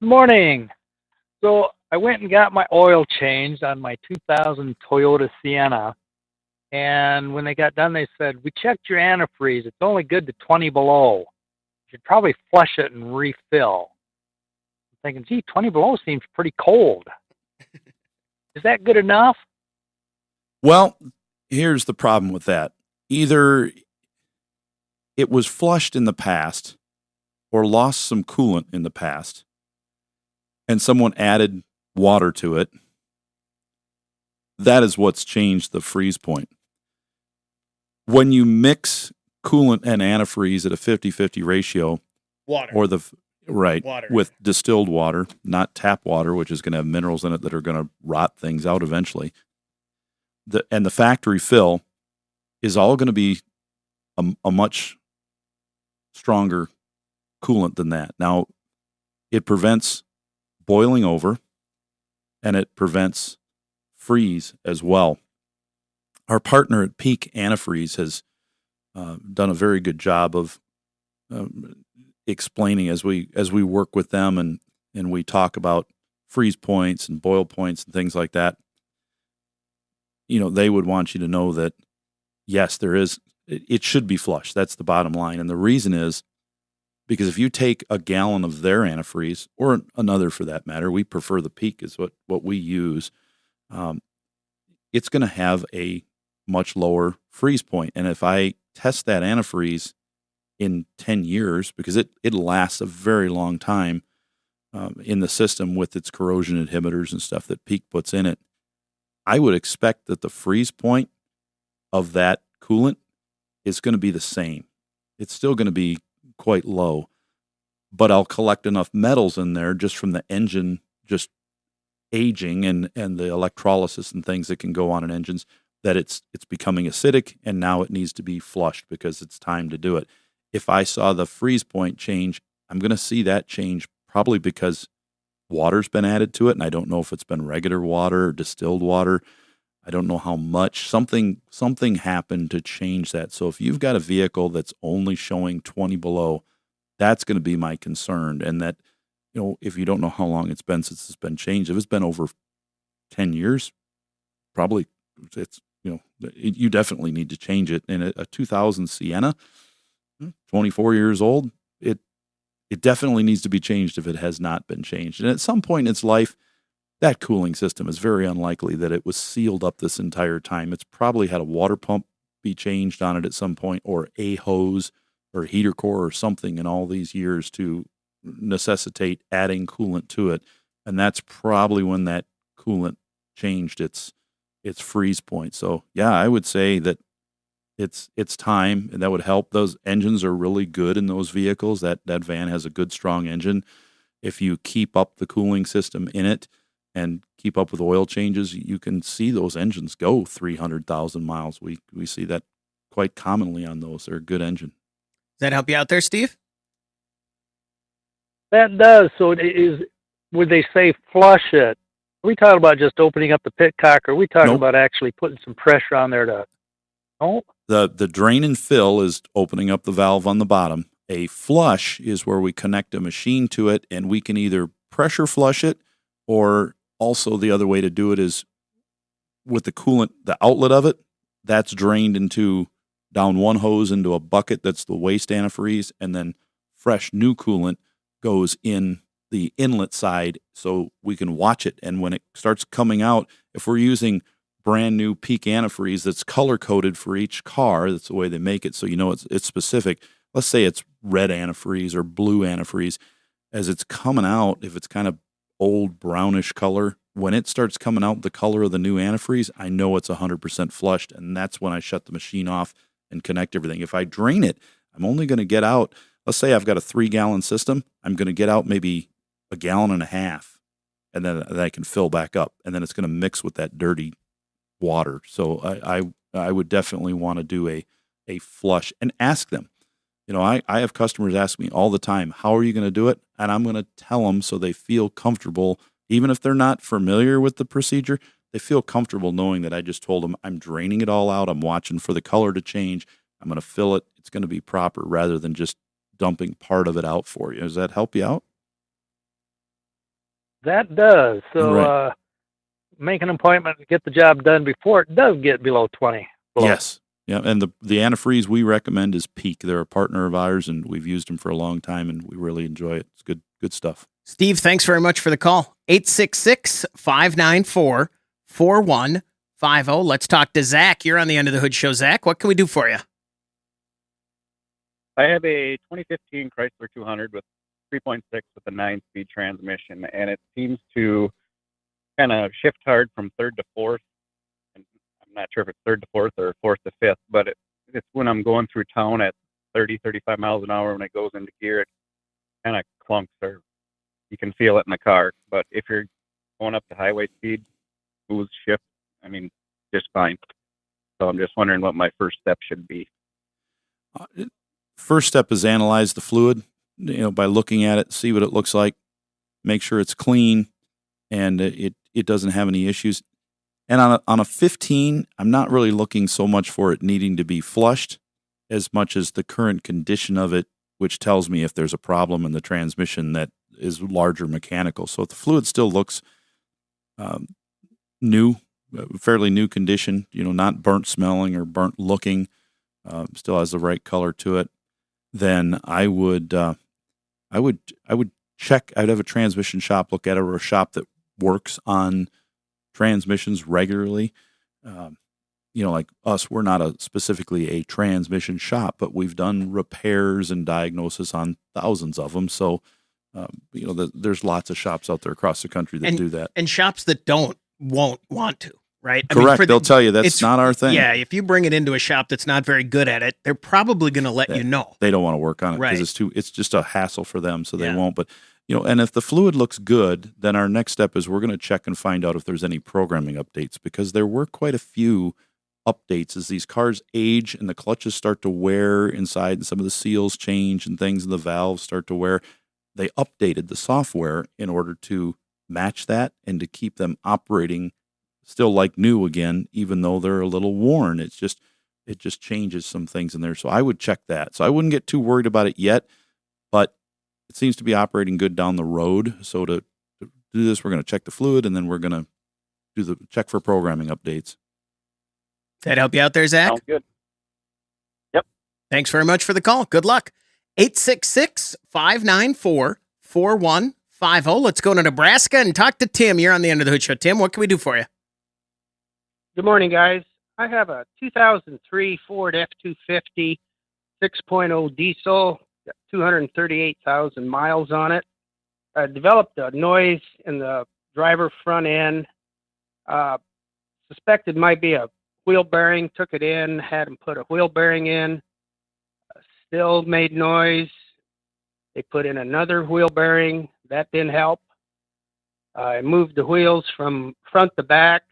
Good morning. So I went and got my oil changed on my 2000 Toyota Sienna. And when they got done, they said, we checked your antifreeze. It's only good to 20 below. You should probably flush it and refill. I'm thinking, gee, 20 below seems pretty cold. Is that good enough? Well, here's the problem with that. Either it was flushed in the past or lost some coolant in the past, and someone added water to it. That is what's changed the freeze point. When you mix coolant and antifreeze at a 50-50 ratio, water with distilled water, not tap water, which is going to have minerals in it that are going to rot things out eventually, and the factory fill is all going to be a much stronger coolant than that. Now, it prevents boiling over, and it prevents freeze as well. Our partner at Peak Antifreeze has done a very good job of explaining as we work with them and we talk about freeze points and boil points and things like that. They would want you to know that, yes, it should be flushed. That's the bottom line. And the reason is because if you take a gallon of their antifreeze, or another for that matter, we prefer the Peak is what we use, it's going to have a much lower freeze point. And if I test that antifreeze in 10 years, because it lasts a very long time in the system with its corrosion inhibitors and stuff that Peak puts in it, I would expect that the freeze point of that coolant is going to be the same. It's still going to be quite low, but I'll collect enough metals in there just from the engine just aging and the electrolysis and things that can go on in engines that it's becoming acidic, and now it needs to be flushed because it's time to do it. If I saw the freeze point change, I'm going to see that change probably because water's been added to it, and I don't know if it's been regular water or distilled water. I don't know how much. Something happened to change that. So if you've got a vehicle that's only showing 20 below, that's going to be my concern. And that, if you don't know how long it's been since it's been changed, if it's been over 10 years, probably you definitely need to change it. And a 2000 Sienna, 24 years old, it definitely needs to be changed if it has not been changed. And at some point in its life, that cooling system is very unlikely that it was sealed up this entire time. It's probably had a water pump be changed on it at some point, or a hose or heater core or something in all these years to necessitate adding coolant to it. And that's probably when that coolant changed its freeze point. So yeah, I would say that it's time, and that would help. Those engines are really good in those vehicles. That van has a good, strong engine. If you keep up the cooling system in it and keep up with oil changes, you can see those engines go 300,000 miles. We see that quite commonly on those. They're a good engine. Does that help you out there, Steve? That does. So would they say flush it? Are we talking about just opening up the pit cock, or are we talking about actually putting some pressure on there to... Oh. The drain and fill is opening up the valve on the bottom. A flush is where we connect a machine to it, and we can either pressure flush it, or also the other way to do it is with the coolant, the outlet of it, that's drained down one hose into a bucket that's the waste antifreeze, and then fresh new coolant goes in the inlet side so we can watch it. And when it starts coming out, if we're using brand new Peak antifreeze that's color coded for each car, that's the way they make it, so it's specific. Let's say it's red antifreeze or blue antifreeze. As it's coming out, if it's kind of old brownish color, when it starts coming out the color of the new antifreeze, I know it's 100% flushed, and that's when I shut the machine off and connect everything. If I drain it, I'm only going to get out, let's say I've got a 3-gallon system, I'm going to get out maybe 1.5 gallons, and then I can fill back up, and then it's going to mix with that dirty water. So I would definitely want to do a flush and ask them. I have customers ask me all the time, how are you going to do it? And I'm going to tell them so they feel comfortable, even if they're not familiar with the procedure, they feel comfortable knowing that I just told them I'm draining it all out. I'm watching for the color to change. I'm going to fill it. It's going to be proper rather than just dumping part of it out for you. Does that help you out? That does. So, right. Make an appointment to get the job done before it does get below 20. Yes. Yeah, and the antifreeze we recommend is Peak. They're a partner of ours, and we've used them for a long time, and we really enjoy it. It's good stuff. Steve, thanks very much for the call. 866-594-4150. Let's talk to Zach. You're on the Under the Hood show, Zach. What can we do for you? I have a 2015 Chrysler 200 with 3.6 with a 9-speed transmission, and it seems to kind of shift hard from third to fourth. And I'm not sure if it's third to fourth or fourth to fifth, but it's when I'm going through town at 30, 35 miles an hour, when it goes into gear, it kind of clunks, or you can feel it in the car. But if you're going up to highway speed, smooth shift, just fine. So I'm just wondering what my first step should be. First step is analyze the fluid, by looking at it, see what it looks like, make sure it's clean, and it doesn't have any issues. And on a 15, I'm not really looking so much for it needing to be flushed as much as the current condition of it, which tells me if there's a problem in the transmission that is larger mechanical. So if the fluid still looks new, fairly new condition, not burnt smelling or burnt looking, still has the right color to it, then I would check. I'd have a transmission shop look at it, or a shop that works on transmissions regularly. like us, we're not specifically a transmission shop, but we've done repairs and diagnosis on thousands of them. So, there's lots of shops out there across the country that do that. And shops that won't want to, right? Correct. They'll tell you that's not our thing. Yeah, if you bring it into a shop that's not very good at it, they're probably going to let you know. They don't want to work on it because it's just a hassle for them, so they won't. But, and if the fluid looks good, then our next step is we're going to check and find out if there's any programming updates, because there were quite a few updates as these cars age and the clutches start to wear inside and some of the seals change and things and the valves start to wear. They updated the software in order to match that and to keep them operating still like new again, even though they're a little worn. It just changes some things in there. So I would check that. So I wouldn't get too worried about it yet, but it seems to be operating good down the road. So to do this, we're going to check the fluid, and then we're going to do the check for programming updates. That help you out there, Zach? Sounds good. Yep. Thanks very much for the call. Good luck. 866-594-4150. Let's go to Nebraska and talk to Tim. You're on the Under the Hood Show. Tim, what can we do for you? Good morning, guys. I have a 2003 Ford F250 6.0 diesel, got 238,000 miles on it. I developed a noise in the driver front end. Suspected might be a wheel bearing, took it in, had them put a wheel bearing in. Still made noise. They put in another wheel bearing. That didn't help. I moved the wheels from front to back,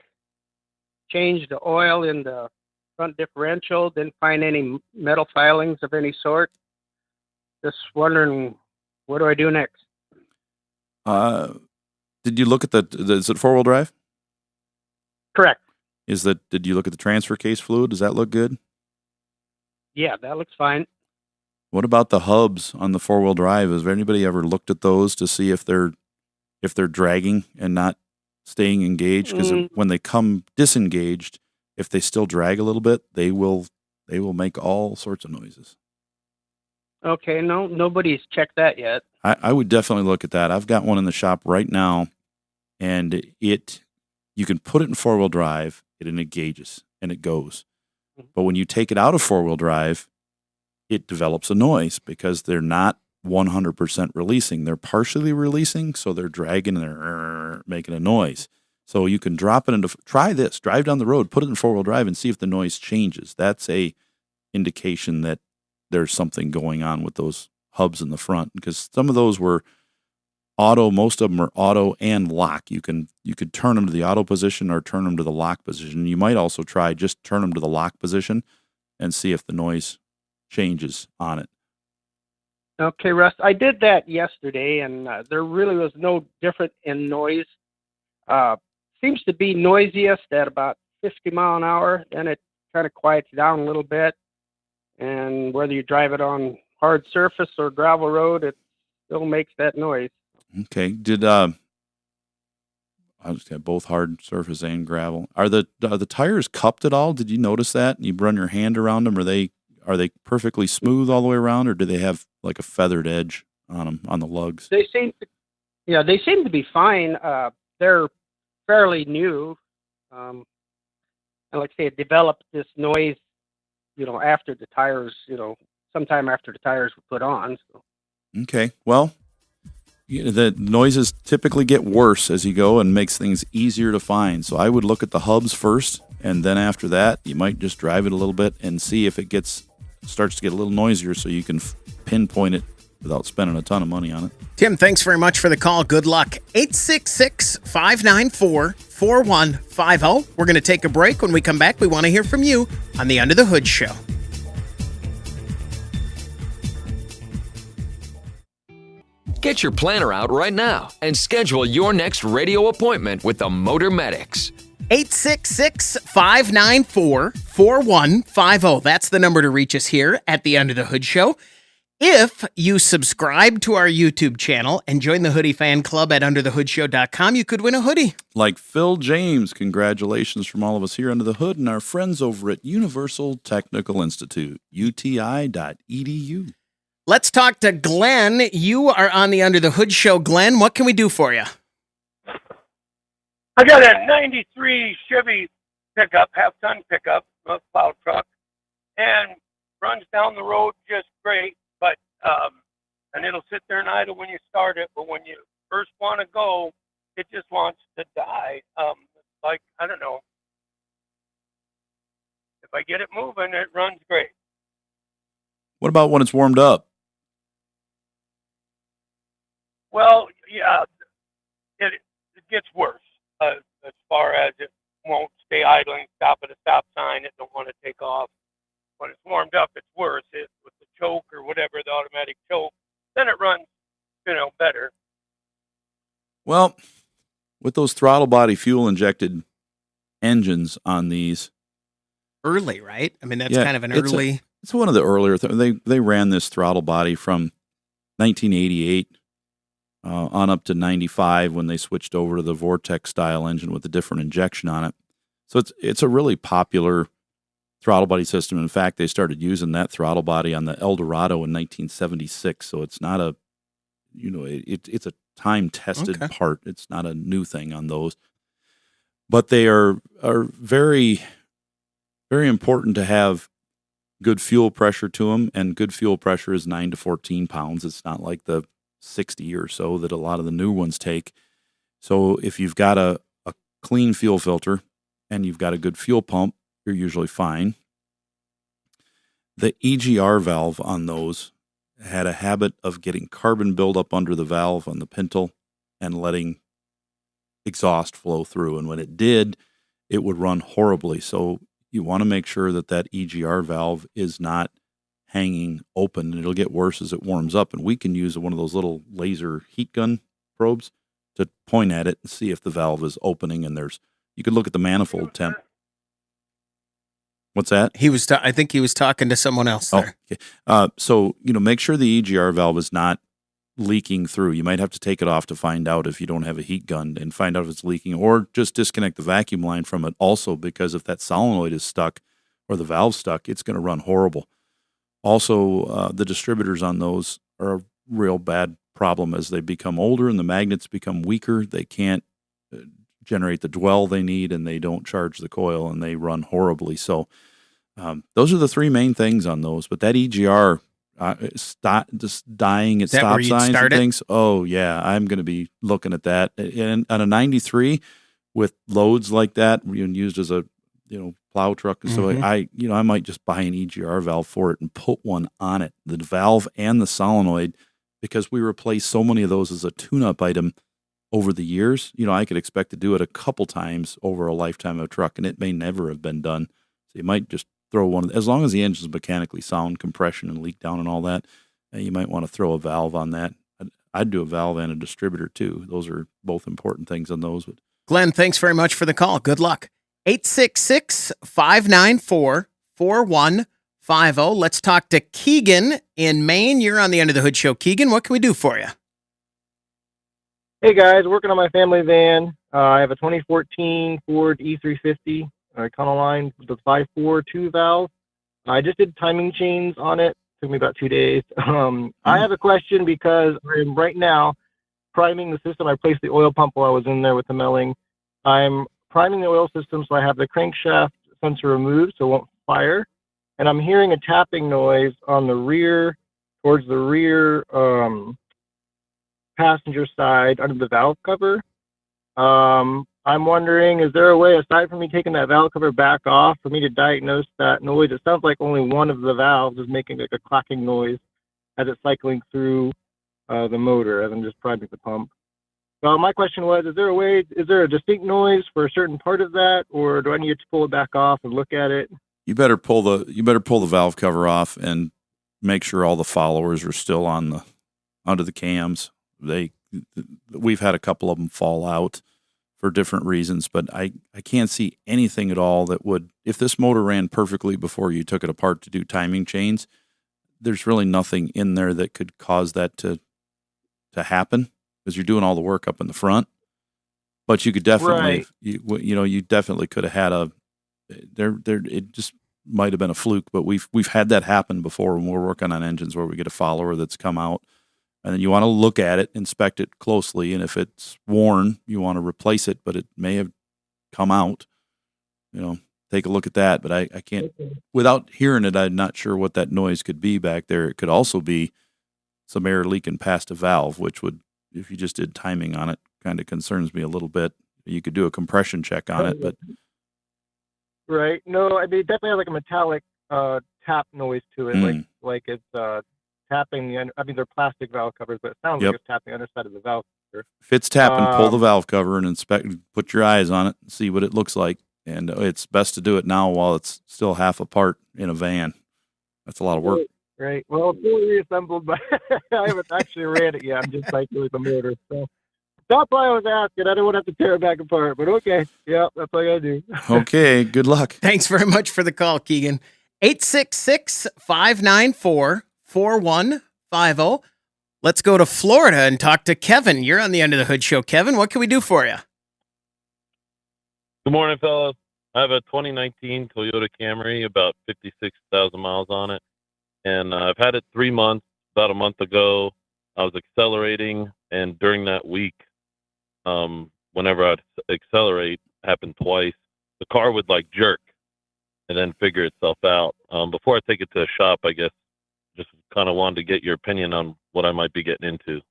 changed the oil in the front differential, didn't find any metal filings of any sort. Just wondering, what do I do next? Did you look at is it four-wheel drive? Correct. Did you look at the transfer case fluid? Does that look good? Yeah, that looks fine. What about the hubs on the four-wheel drive? Has anybody ever looked at those to see if they're dragging and not staying engaged? Because when they come disengaged, if they still drag a little bit, they will make all sorts of noises. Okay, nobody's checked that yet. I would definitely look at that. I've got one in the shop right now, and you can put it in four-wheel drive, it engages, and it goes. But when you take it out of four-wheel drive, it develops a noise because they're not 100% releasing. They're partially releasing, so they're dragging and they're making a noise. So you can drop it into, try this, drive down the road, put it in four-wheel drive and see if the noise changes. That's a indication that there's something going on with those hubs in the front, because some of those were auto, most of them are auto and lock. You could turn them to the auto position or turn them to the lock position. You might also try just turn them to the lock position and see if the noise changes on it. Okay, Russ, I did that yesterday, and there really was no difference in noise. Seems to be noisiest at about 50 mile an hour, then it kind of quiets down a little bit. And whether you drive it on hard surface or gravel road, it still makes that noise. Okay. Did I just have both hard surface and gravel? Are the tires cupped at all? Did you notice that? You run your hand around them. Are they perfectly smooth all the way around, or do they have like a feathered edge on them on the lugs? They seem to be fine. They're fairly new, and like I say, it developed this noise, after the tires, sometime after the tires were put on. So. Okay, well, the noises typically get worse as you go and makes things easier to find. So I would look at the hubs first, and then after that, you might just drive it a little bit and see if it starts to get a little noisier, so you can pinpoint it without spending a ton of money on it. Tim, thanks very much for the call. Good luck. 866-594-4150. We're going to take a break. When we come back, we want to hear from you on the Under the Hood Show. Get your planner out right now and schedule your next radio appointment with the Motor Medics. 866-594-4150. That's the number to reach us here at the Under the Hood Show. If you subscribe to our YouTube channel and join the Hoodie Fan Club at underthehoodshow.com, you could win a hoodie. Like Phil James, congratulations from all of us here under the hood and our friends over at Universal Technical Institute, uti.edu. Let's talk to Glenn. You are on the Under the Hood Show. Glenn, what can we do for you? I got a 93 Chevy pickup, half-ton pickup, plow truck, and runs down the road just great. But and it'll sit there and idle when you start it, but when you first want to go, it just wants to die. Like, I don't know. If I get it moving, it runs great. What about when it's warmed up? Well, yeah, it gets worse as far as it won't stay idling, stop at a stop sign, it don't want to take off. When it's warmed up, it's worse. With the choke or whatever, the automatic choke, then it runs, better. Well, with those throttle body fuel injected engines on these, early, right? I mean, that's kind of an early. It's one of the earlier. They ran this throttle body from 1988 on up to 95 when they switched over to the Vortex style engine with a different injection on it. So it's a really popular throttle body system. In fact, they started using that throttle body on the Eldorado in 1976. So it's not a, it's a time tested part. It's not a new thing on those, but they are very, very important to have good fuel pressure to them, and good fuel pressure is 9 to 14 pounds. It's not like the 60 or so that a lot of the new ones take. So if you've got a clean fuel filter and you've got a good fuel pump, you're usually fine. The EGR valve on those had a habit of getting carbon buildup under the valve on the pintle and letting exhaust flow through. And when it did, it would run horribly. So you want to make sure that EGR valve is not hanging open, and it'll get worse as it warms up. And we can use one of those little laser heat gun probes to point at it and see if the valve is opening. And you could look at the manifold temp. What's that? I think he was talking to someone else there. Oh, okay. So, make sure the EGR valve is not leaking through. You might have to take it off to find out if you don't have a heat gun, and find out if it's leaking, or just disconnect the vacuum line from it also, because if that solenoid is stuck or the valve stuck, it's going to run horrible. Also, the distributors on those are a real bad problem as they become older and the magnets become weaker. They can't generate the dwell they need, and they don't charge the coil, and they run horribly. So those are the three main things on those. But that EGR, just dying at stop signs and things. Oh yeah, I'm going to be looking at that. And on a 93 with loads like that, used as a plow truck and stuff, I might just buy an EGR valve for it and put one on it, the valve and the solenoid, because we replace so many of those as a tune-up item over the years. I could expect to do it a couple times over a lifetime of a truck, and it may never have been done. So you might just throw one, as long as the engine's mechanically sound, compression and leak down and all that, you might want to throw a valve on that. I'd do a valve and a distributor too. Those are both important things on those. Glenn, thanks very much for the call. Good luck. 866-594-4150. Let's talk to Keegan in Maine. You're on the Under the Hood Show. Keegan, what can we do for you? Hey guys, working on my family van. I have a 2014 Ford E350 Econoline with the 5.4 valve. I just did timing chains on it. Took me about 2 days. I have a question because I'm right now priming the system. I placed the oil pump while I was in there with the milling. I'm priming the oil system so I have the crankshaft sensor removed so it won't fire. And I'm hearing a tapping noise on the rear, towards the rear passenger side under the valve cover. I'm wondering, is there a way, aside from me taking that valve cover back off, for me to diagnose that noise? It sounds like only one of the valves is making like a clacking noise as it's cycling through the motor as I'm just priming the pump. So my question was, is there a distinct noise for a certain part of that, or do I need to pull it back off and look at it? You better pull the valve cover off and make sure all the followers are still under the cams. We've had a couple of them fall out for different reasons, but I can't see anything at all that would, if this motor ran perfectly before you took it apart to do timing chains, there's really nothing in there that could cause that to happen, because you're doing all the work up in the front. But you could definitely, you definitely could have had it just might have been a fluke, but we've had that happen before when we're working on engines where we get a follower that's come out. And then you want to look at it, inspect it closely, and if it's worn, you want to replace it, but it may have come out. take a look at that. But I can't, without hearing it, I'm not sure what that noise could be back there. It could also be some air leaking past a valve, which would, if you just did timing on it, kind of concerns me a little bit. You could do a compression check on it, but Right. No, I mean, it definitely has like a metallic tap noise to it, like it's tapping the. I mean, they're plastic valve covers, but it sounds like it's tapping the underside of the valve cover. if it's tapping, pull the valve cover and put your eyes on it and see what it looks like. And it's best to do it now while it's still half apart in a van. That's a lot of work. Right. Well, it's fully reassembled, but I haven't actually ran it yet. I'm just like with the motor. So that's why I was asking. I don't want to have to tear it back apart, but okay. Yeah, that's what I got to do. Okay. Good luck. Thanks very much for the call, Keegan. 866-594-4150. Let's go to Florida and talk to Kevin. You're on the Under the Hood show. Kevin, what can we do for you? Good morning, fellas. I have a 2019 Toyota Camry, about 56,000 miles on it. And I've had it 3 months. About a month ago, I was accelerating. And during that week, whenever I'd accelerate, happened twice, the car would like jerk and then figure itself out. Before I take it to a shop, I guess, just kind of wanted to get your opinion on what I might be getting into.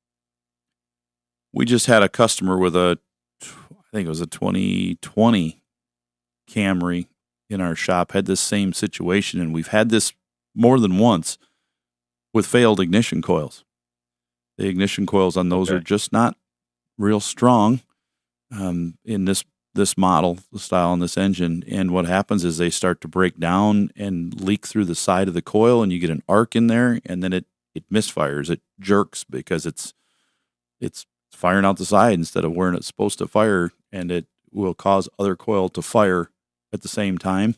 We just had a customer with I think it was a 2020 Camry in our shop, had this same situation, and we've had this more than once with failed ignition coils. The ignition coils on those are just not real strong in this model, the style on this engine. And what happens is they start to break down and leak through the side of the coil, and you get an arc in there, and then it misfires. It jerks because it's firing out the side instead of where it's supposed to fire, and it will cause other coil to fire at the same time.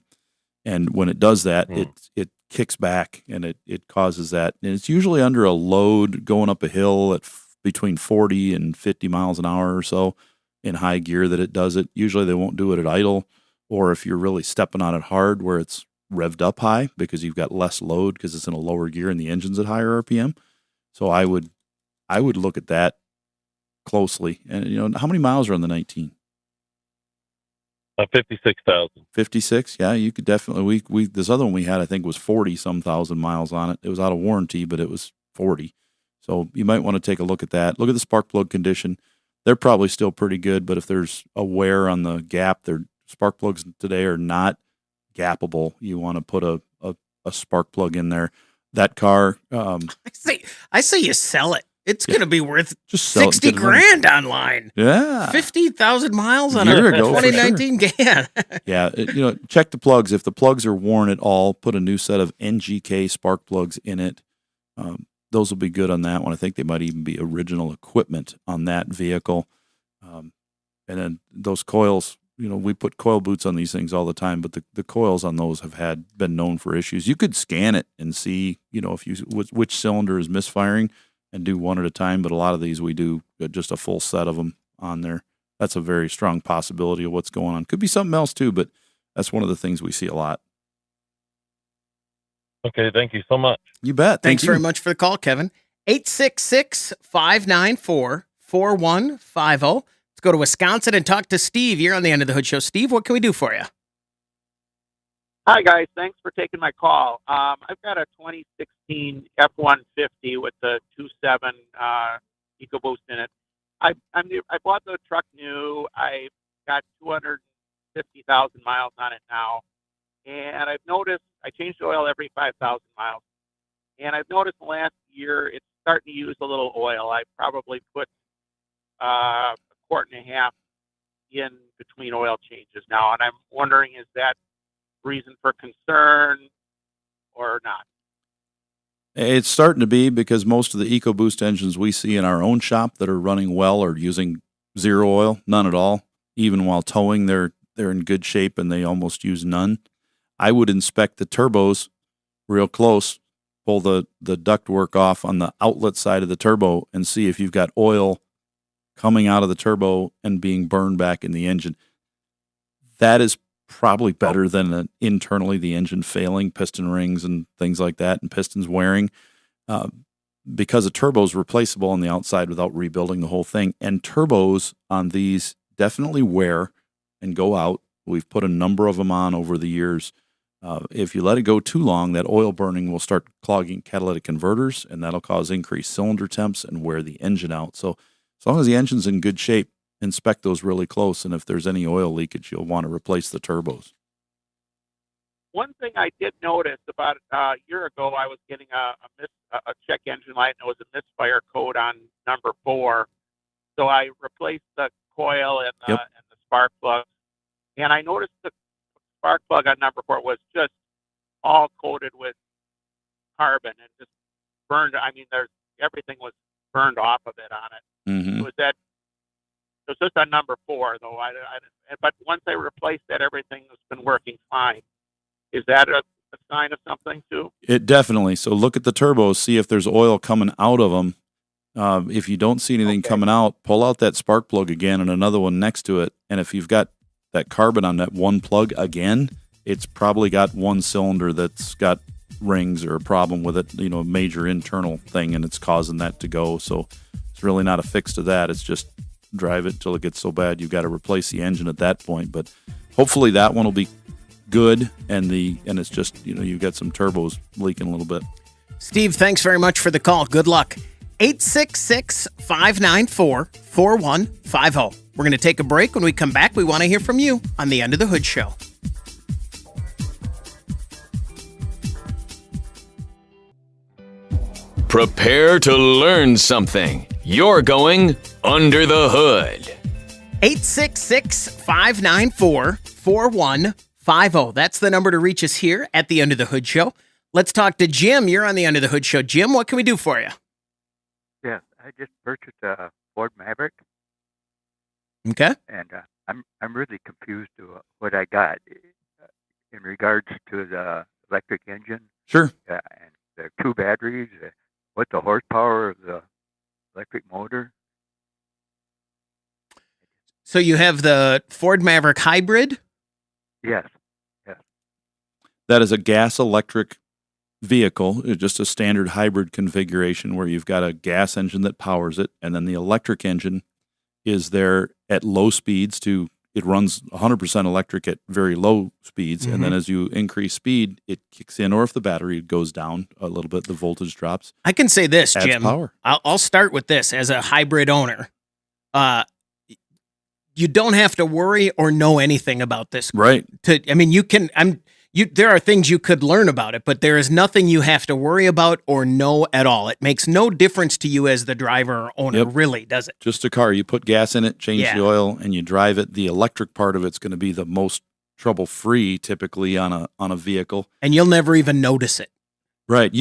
And when it does that, it kicks back, and it causes that. And it's usually under a load going up a hill at between 40 and 50 miles an hour or so in high gear that it does it. Usually they won't do it at idle, or if you're really stepping on it hard where it's revved up high because you've got less load because it's in a lower gear and the engine's at higher RPM. So I would look at that closely. And how many miles are on the 19? 56,000. 56? Yeah, you could definitely. We this other one we had, I think, was 40-some thousand miles on it. It was out of warranty, but it was 40. So you might want to take a look at that. Look at the spark plug condition. They're probably still pretty good, but if there's a wear on the gap, their spark plugs today are not gappable. You want to put a spark plug in there. That car. I say you sell it. It's going to be worth just $60 grand online. Yeah. 50,000 miles on a year ago, 2019 Gan. Yeah. Check the plugs. If the plugs are worn at all, put a new set of NGK spark plugs in it. Those will be good on that one. I think they might even be original equipment on that vehicle. And then those coils, we put coil boots on these things all the time, but the coils on those have been known for issues. You could scan it and see, which cylinder is misfiring and do one at a time. But a lot of these we do just a full set of them on there. That's a very strong possibility of what's going on. Could be something else too, but that's one of the things we see a lot. Okay, thank you so much. You bet. Thanks very much for the call, Kevin. 866-594-4150. Let's go to Wisconsin and talk to Steve. You're on the End of the Hood show. Steve, what can we do for you? Hi, guys. Thanks for taking my call. I've got a 2016 F-150 with the 2.7 EcoBoost in it. I bought the truck new. I've got 250,000 miles on it now. And I've noticed I change the oil every 5,000 miles. And I've noticed the last year it's starting to use a little oil. I probably put a quart and a half in between oil changes now. And I'm wondering, is that reason for concern or not? It's starting to be, because most of the EcoBoost engines we see in our own shop that are running well are using zero oil, none at all. Even while towing, they're in good shape and they almost use none. I would inspect the turbos real close, pull the ductwork off on the outlet side of the turbo and see if you've got oil coming out of the turbo and being burned back in the engine. That is probably better than internally the engine failing, piston rings and things like that, and pistons wearing, because a turbo is replaceable on the outside without rebuilding the whole thing. And turbos on these definitely wear and go out We've put a number of them on over the years. If you let it go too long, that oil burning will start clogging catalytic converters, and that'll cause increased cylinder temps and wear the engine out. So as long as the engine's in good shape, inspect those really close, and if there's any oil leakage, you'll want to replace the turbos. One thing I did notice about a year ago, I was getting a check engine light, and it was a misfire code on number 4. So I replaced the coil and the spark plug, and I noticed the spark plug on number 4 was just all coated with carbon and just burned. I mean, everything was burned off of it on it. Mm-hmm. It was just on number 4, though. But once I replaced that, everything has been working fine. Is that a sign of something too? It definitely. So look at the turbos, see if there's oil coming out of them. If you don't see anything coming out, pull out that spark plug again and another one next to it. And if you've got that carbon on that one plug again, it's probably got one cylinder that's got rings or a problem with it, a major internal thing, and it's causing that to go. So it's really not a fix to that. It's just drive it till it gets so bad you've got to replace the engine at that point. But hopefully that one will be good, and it's just you've got some turbos leaking a little bit. Steve, thanks very much for the call. Good luck. 866-594-4150. We're going to take a break. When we come back, we want to hear from you on the Under the Hood Show. Prepare to learn something. You're going under the hood. 866-594-4150. That's the number to reach us here at the Under the Hood Show. Let's talk to Jim. You're on the Under the Hood Show. Jim, what can we do for you? Yeah, I just purchased a Ford Maverick. Okay. And I'm really confused to what I got in regards to the electric engine. Sure. And the 2 batteries. What's the horsepower of the electric motor? So you have the Ford Maverick Hybrid? Yes. That is a gas-electric vehicle, just a standard hybrid configuration where you've got a gas engine that powers it, and then the electric engine is there at low speeds it runs 100% electric at very low speeds, and then as you increase speed, it kicks in, or if the battery goes down a little bit, the voltage drops. I can say this, Adds Jim. power. I'll start with this. As a hybrid owner, you don't have to worry or know anything about this. Right. There are things you could learn about it, but there is nothing you have to worry about or know at all. It makes no difference to you as the driver or owner, really, does it? Just a car. You put gas in it, change the oil, and you drive it. The electric part of it's going to be the most trouble-free, typically, on a vehicle. And you'll never even notice it. Right.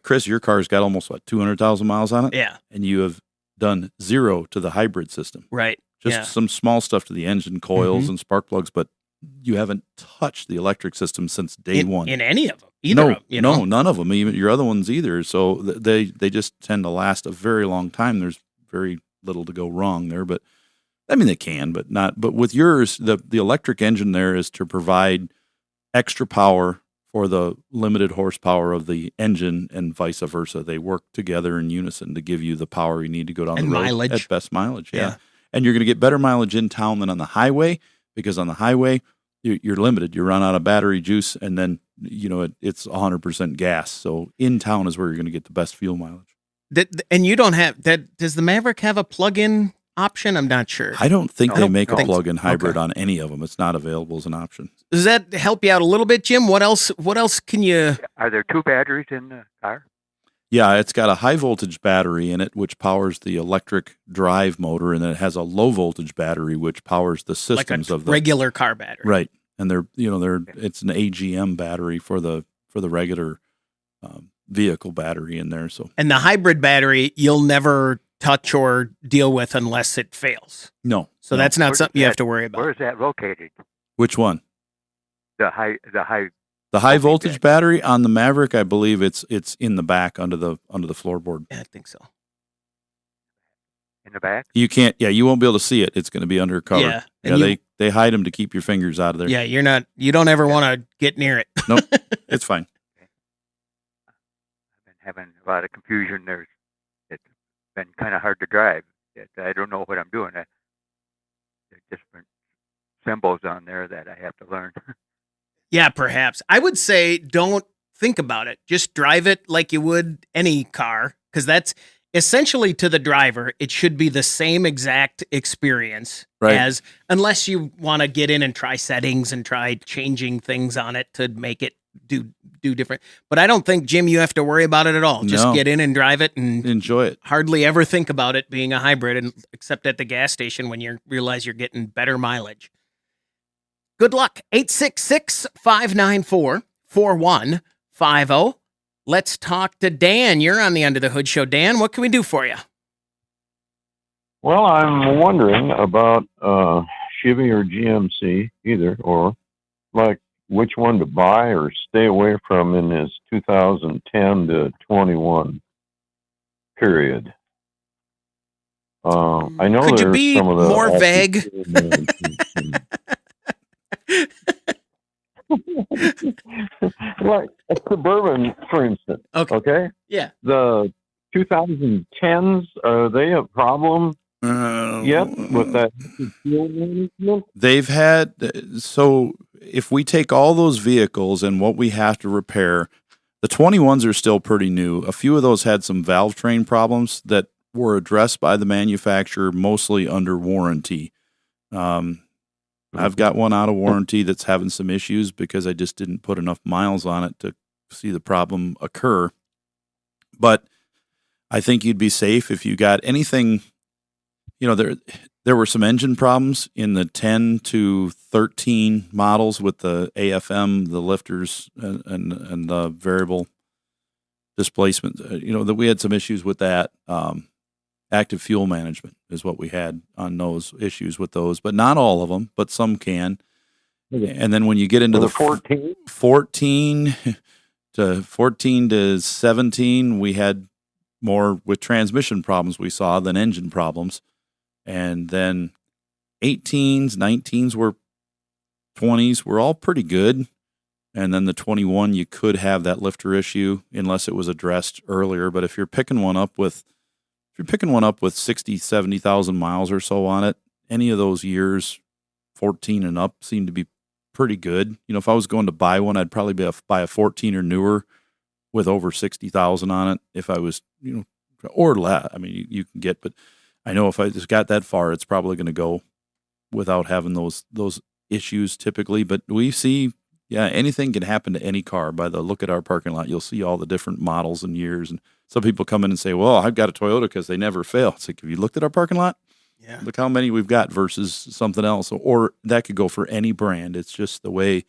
Chris, your car's got almost, 200,000 miles on it? Yeah. And you have done 0 to the hybrid system. Right. Just some small stuff to the engine, coils and spark plugs, but you haven't touched the electric system since day one. In any of them. Either of them. No, none of them, even your other ones either. So they just tend to last a very long time. There's very little to go wrong there, but they can, but not. But with yours, the electric engine there is to provide extra power for the limited horsepower of the engine, and vice versa. They work together in unison to give you the power you need to go down the road mileage. at best mileage. Yeah. And you're going to get better mileage in town than on the highway, because on the highway, you're limited. You run out of battery juice, and then it's 100% gas. So in town is where you're going to get the best fuel mileage. And you don't have that. Does the Maverick have a plug-in option? I'm not sure. I don't think they make a plug-in hybrid on any of them. It's not available as an option. Does that help you out a little bit, Jim? What else can you? Are there 2 batteries in the car? Yeah, it's got a high voltage battery in it, which powers the electric drive motor, and then it has a low voltage battery, which powers the systems of the regular car battery. Right, and it's an AGM battery for the regular vehicle battery in there. So, and the hybrid battery you'll never touch or deal with unless it fails. No, so that's not something you have to worry about. Where is that located? Which one? The high. The high voltage battery on the Maverick, I believe it's in the back under the floorboard. Yeah, I think so. In the back? You can't. Yeah, you won't be able to see it. It's going to be under cover. Yeah, they hide them to keep your fingers out of there. Yeah, you don't ever want to get near it. Nope, it's fine. I've been having a lot of confusion there. It's been kind of hard to drive. I don't know what I'm doing. I've just been symbols on there that I have to learn. Yeah, perhaps. I would say don't think about it. Just drive it like you would any car, because that's essentially, to the driver, it should be the same exact experience as, unless you want to get in and try settings and try changing things on it to make it do different. But I don't think, Jim, you have to worry about it at all. Just get in and drive it and enjoy it. Hardly ever think about it being a hybrid, and except at the gas station when you realize you're getting better mileage. Good luck. 866-594-4150. Let's talk to Dan. You're on the Under the Hood Show. Dan, what can we do for you? Well, I'm wondering about Chevy or GMC, either, or like which one to buy or stay away from in this 2010 to 21 period. I know Could you there's be some of the more vague? Like a Suburban, for instance. Okay. Yeah. The 2010s, are they a problem yet with that fuel management? They've had, so if we take all those vehicles and what we have to repair, the 21s are still pretty new. A few of those had some valve train problems that were addressed by the manufacturer, mostly under warranty. I've got one out of warranty that's having some issues because I just didn't put enough miles on it to see the problem occur. But I think you'd be safe if you got anything. You know, there were some engine problems in the 10 to 13 models with the AFM, the lifters, and the variable displacement. You know, that we had some issues with that. Active fuel management is what we had on those issues with those, but not all of them, but some can. And then when you get into the 14 to 17, we had more with transmission problems we saw than engine problems. And then 18s, 19s 20s were all pretty good. And then the 21, you could have that lifter issue unless it was addressed earlier. But if you're picking one up with 60, 70,000 miles or so on it, any of those years, 14 and up, seem to be pretty good. You know, if I was going to buy one, I'd probably buy a 14 or newer with over 60,000 on it. If I was, you know, or less. I mean, you can get, but I know if I just got that far, it's probably going to go without having those issues typically. But we see, yeah, anything can happen to any car. By the look at our parking lot, you'll see all the different models and years. And some people come in and say, well, I've got a Toyota because they never fail. It's like, have you looked at our parking lot? Yeah. Look how many we've got versus something else. Or that could go for any brand. It's just the way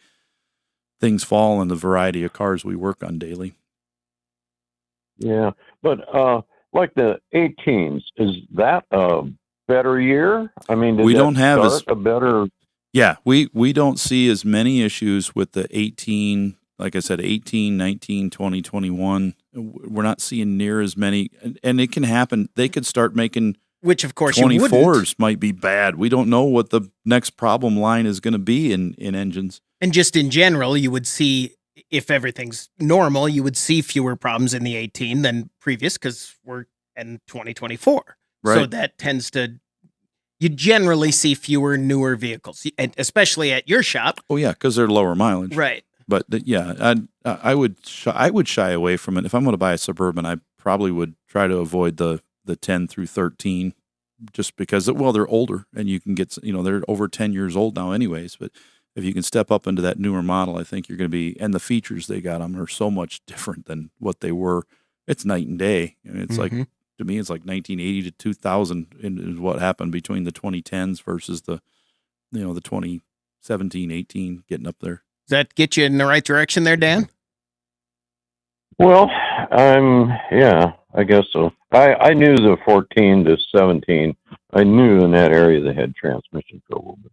things fall and the variety of cars we work on daily. Yeah, but like the 18s, is that a better year? I mean, we don't have a better. Yeah, we don't see as many issues with the 18, like I said, 18, 19, 20, 21. We're not seeing near as many, and it can happen. They could start making, which of course 24s might be bad. We don't know what the next problem line is going to be in engines. And just in general, you would see, if everything's normal, you would see fewer problems in the 18 than previous because we're in 2024. Right. So that tends to, you generally see fewer newer vehicles, and especially at your shop. Oh yeah, because they're lower mileage. Right. But I would shy away from it. If I'm going to buy a Suburban, I probably would try to avoid the 10 through 13, just because, well, they're older and you can get, you know, they're over 10 years old now anyways. But if you can step up into that newer model, I think you're going to be, and the features they got on them are so much different than what they were. It's night and day. And it's like, to me, it's like 1980 to 2000 is what happened between the 2010s versus the 2017, 18 getting up there. Does that get you in the right direction there, Dan? Well, yeah, I guess so. I knew the 14 to 17. I knew in that area they had transmission trouble. But,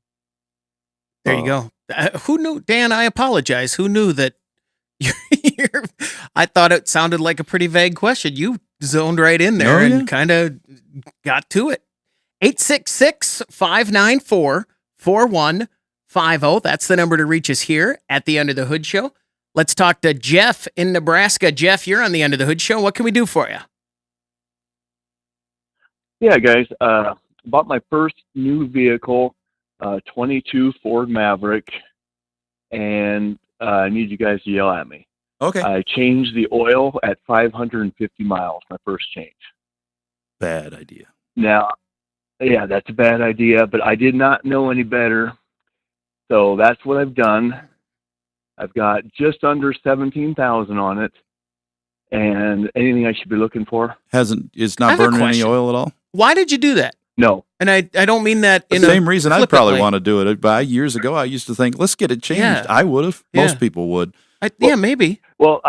there you go. Who knew, Dan? I apologize. Who knew that? I thought it sounded like a pretty vague question. You zoned right in there and kind of got to it. 866-594-4150. That's the number to reach us here at the Under the Hood Show. Let's talk to Jeff in Nebraska. Jeff, you're on the Under the Hood Show. What can we do for you? Yeah, guys. Bought my first new vehicle 22 Ford Maverick, and I need you guys to yell at me. Okay. I changed the oil at 550 miles, my first change. Bad idea. Now, yeah, that's a bad idea, but I did not know any better. So that's what I've done. I've got just under 17,000 on it. And anything I should be looking for? It's not burning any oil at all? Why did you do that? No. And I don't mean that in the same reason I'd probably flippantly. want to do it. But years ago, I used to think, let's get it changed. Yeah. I would have. Yeah. Most people would. Yeah, maybe. Well,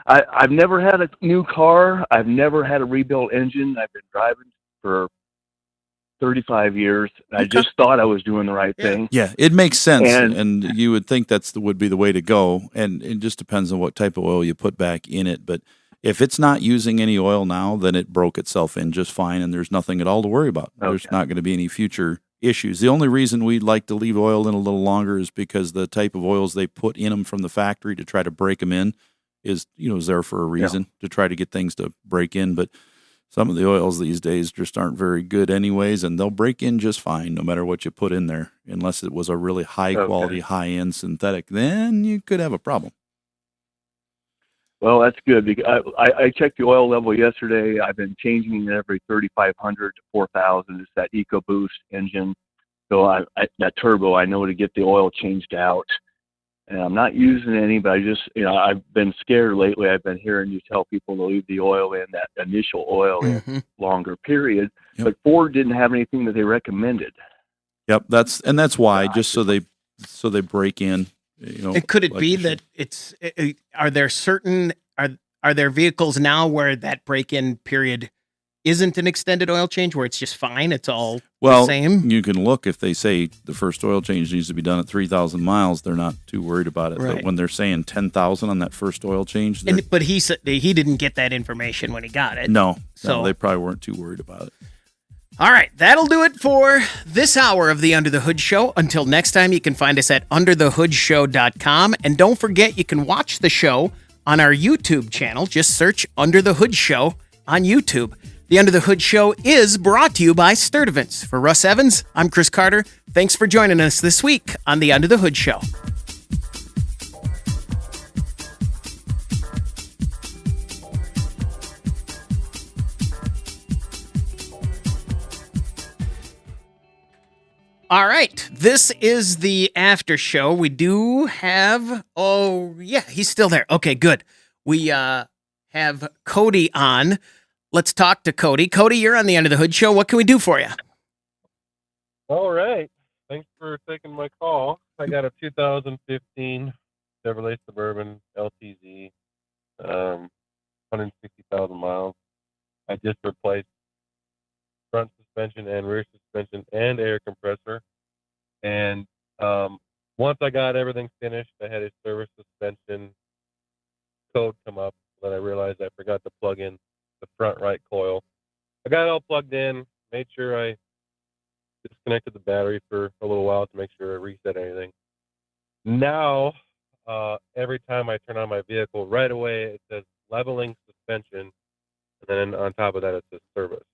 I've never had a new car. I've never had a rebuilt engine. I've been driving for 35 years. I just thought I was doing the right thing. Yeah, it makes sense, And- and you would think would be the way to go. And it just depends on what type of oil you put back in it. But if it's not using any oil now, then it broke itself in just fine, and there's nothing at all to worry about. Okay. There's not going to be any future issues. The only reason we'd like to leave oil in a little longer is because the type of oils they put in them from the factory to try to break them in is there for a reason, to try to get things to break in. But some of the oils these days just aren't very good anyways, and they'll break in just fine no matter what you put in there, unless it was a really high quality, high-end synthetic. Then you could have a problem. Well, that's good. Because I checked the oil level yesterday. I've been changing it every 3,500 to 4,000. It's that EcoBoost engine. So that turbo, I know to get the oil changed out. And I'm not using any, but I just, I've been scared lately. I've been hearing you tell people to leave the oil in, that initial oil in longer period. Yep. But Ford didn't have anything that they recommended. Yep, that's why, just so they break in. And could it be that it's? Are there certain are there vehicles now where that break-in period isn't an extended oil change, where it's just fine? It's all the same. You can look if they say the first oil change needs to be done at 3,000 miles. They're not too worried about it. Right. But when they're saying 10,000 on that first oil change, But he said he didn't get that information when he got it. no, So they probably weren't too worried about it. All right, that'll do it for this hour of the Under the Hood Show. Until next time, you can find us at underthehoodshow.com. And don't forget, you can watch the show on our YouTube channel. Just search Under the Hood Show on YouTube. The Under the Hood Show is brought to you by Sturdivants. For Russ Evans, I'm Chris Carter. Thanks for joining us this week on the Under the Hood Show. All right, this is the after show. We do have, he's still there. Okay, good. We have Cody on. Let's talk to Cody. Cody, you're on the Under the Hood Show. What can we do for you? All right. Thanks for taking my call. I got a 2015 Chevrolet Suburban LTZ, 160,000 miles. I just replaced front suspension and rear suspension and air compressor. And once I got everything finished, I had a service suspension code come up. Then I realized I forgot to plug in the front right coil. I got it all plugged in, made sure I disconnected the battery for a little while to make sure I reset anything. Now, every time I turn on my vehicle, right away it says leveling suspension, and then on top of that it says service.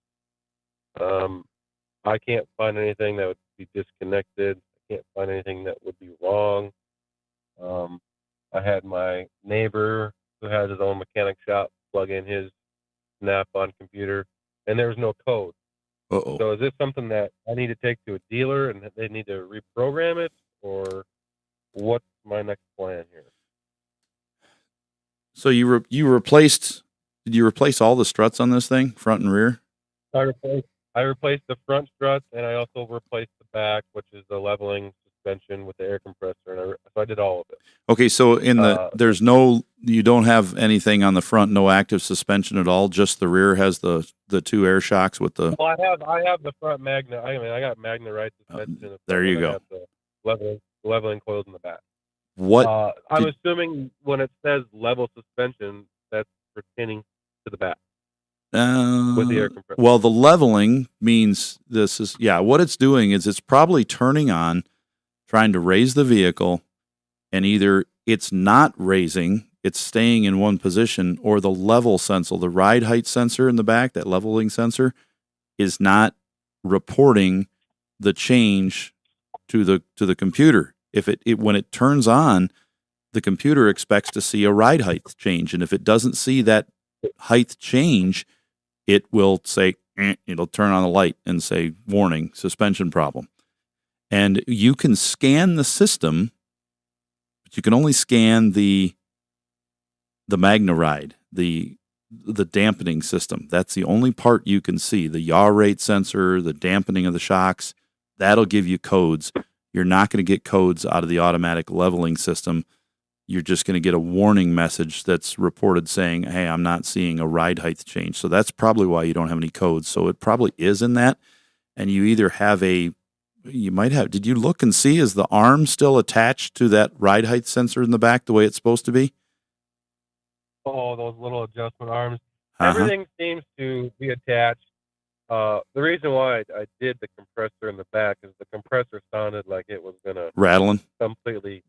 I can't find anything that would be disconnected. I can't find anything that would be wrong. I had my neighbor who has his own mechanic shop plug in his Snap-on computer, and there was no code. Uh-oh. So is this something that I need to take to a dealer and they need to reprogram it, or what's my next plan here? So you replaced? Did you replace all the struts on this thing, front and rear? I replaced the front struts, and I also replaced the back, which is the leveling suspension with the air compressor, and so I did all of it. Okay, so you don't have anything on the front, no active suspension at all. Just the rear has the two air shocks with the. Well, I have the front magnet. I got magnet right suspension. There you go. I have the leveling coils in the back. What? I'm assuming when it says level suspension, that's pertaining to the back. With the air compressor. Well, the leveling means what it's doing is it's probably turning on, trying to raise the vehicle, and either it's not raising, it's staying in one position, or the level sensor, the ride height sensor in the back, that leveling sensor, is not reporting the change to the computer. If it when it turns on, the computer expects to see a ride height change, and if it doesn't see that height change, it will say it'll turn on the light and say warning, suspension problem. And you can scan the system, but you can only scan the MagnaRide, the dampening system. That's the only part you can see. The yaw rate sensor, the dampening of the shocks, that'll give you codes. You're not going to get codes out of the automatic leveling system. You're just going to get a warning message that's reported saying, hey, I'm not seeing a ride height change. So that's probably why you don't have any codes. So it probably is in that. And you either have did you look and see, is the arm still attached to that ride height sensor in the back the way it's supposed to be? Oh, those little adjustment arms. Uh-huh. Everything seems to be attached. The reason why I did the compressor in the back is the compressor sounded like it was going to rattling completely.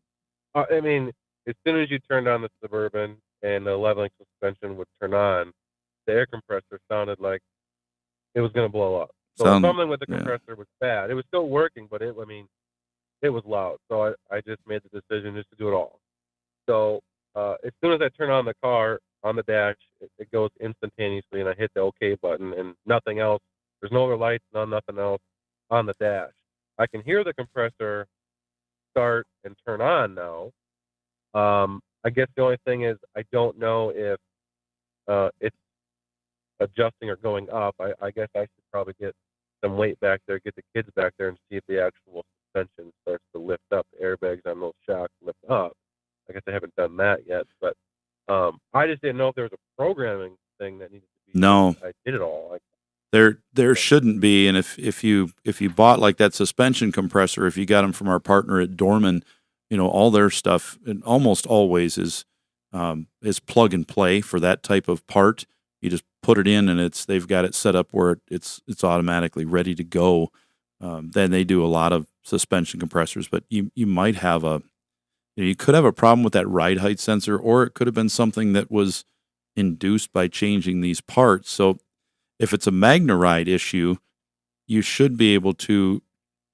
I mean, as soon as you turned on the Suburban and the leveling suspension would turn on, the air compressor sounded like it was going to blow up. So something with the compressor was bad. It was still working, but it was loud. So I just made the decision just to do it all. So as soon as I turn on the car on the dash, it goes instantaneously, and I hit the OK button, and nothing else. There's no other lights, nothing else on the dash. I can hear the compressor start and turn on now. I guess the only thing is I don't know if it's adjusting or going up. I guess I should probably get some weight back there, get the kids back there, and see if the actual suspension starts to lift up. The airbags on those shocks lift up. I guess I haven't done that yet, but I just didn't know if there was a programming thing that needed to be. No, I did it all. There shouldn't be, and if you bought like that suspension compressor, if you got them from our partner at Dorman, all their stuff, and almost always is plug and play for that type of part. You just put it in, and they've got it set up where it's automatically ready to go. Then they do a lot of suspension compressors, but you might have you could have a problem with that ride height sensor, or it could have been something that was induced by changing these parts. So if it's a MagnaRide issue, you should be able to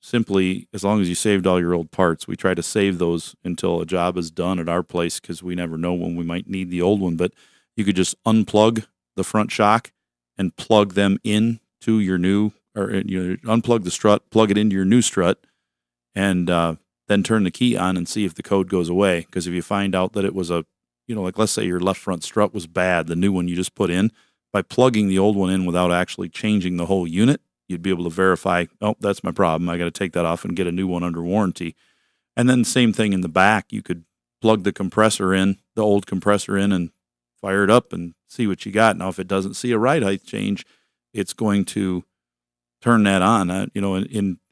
simply, as long as you saved all your old parts, we try to save those until a job is done at our place because we never know when we might need the old one. But you could just unplug the front shock and plug them into your new, or unplug the strut, plug it into your new strut, and then turn the key on and see if the code goes away. Because if you find out that it was like let's say your left front strut was bad, the new one you just put in, by plugging the old one in without actually changing the whole unit, you'd be able to verify, oh, that's my problem. I got to take that off and get a new one under warranty. And then same thing in the back. You could plug the compressor in, the old compressor in, and fire it up and see what you got. Now, if it doesn't see a ride height change, it's going to turn that on.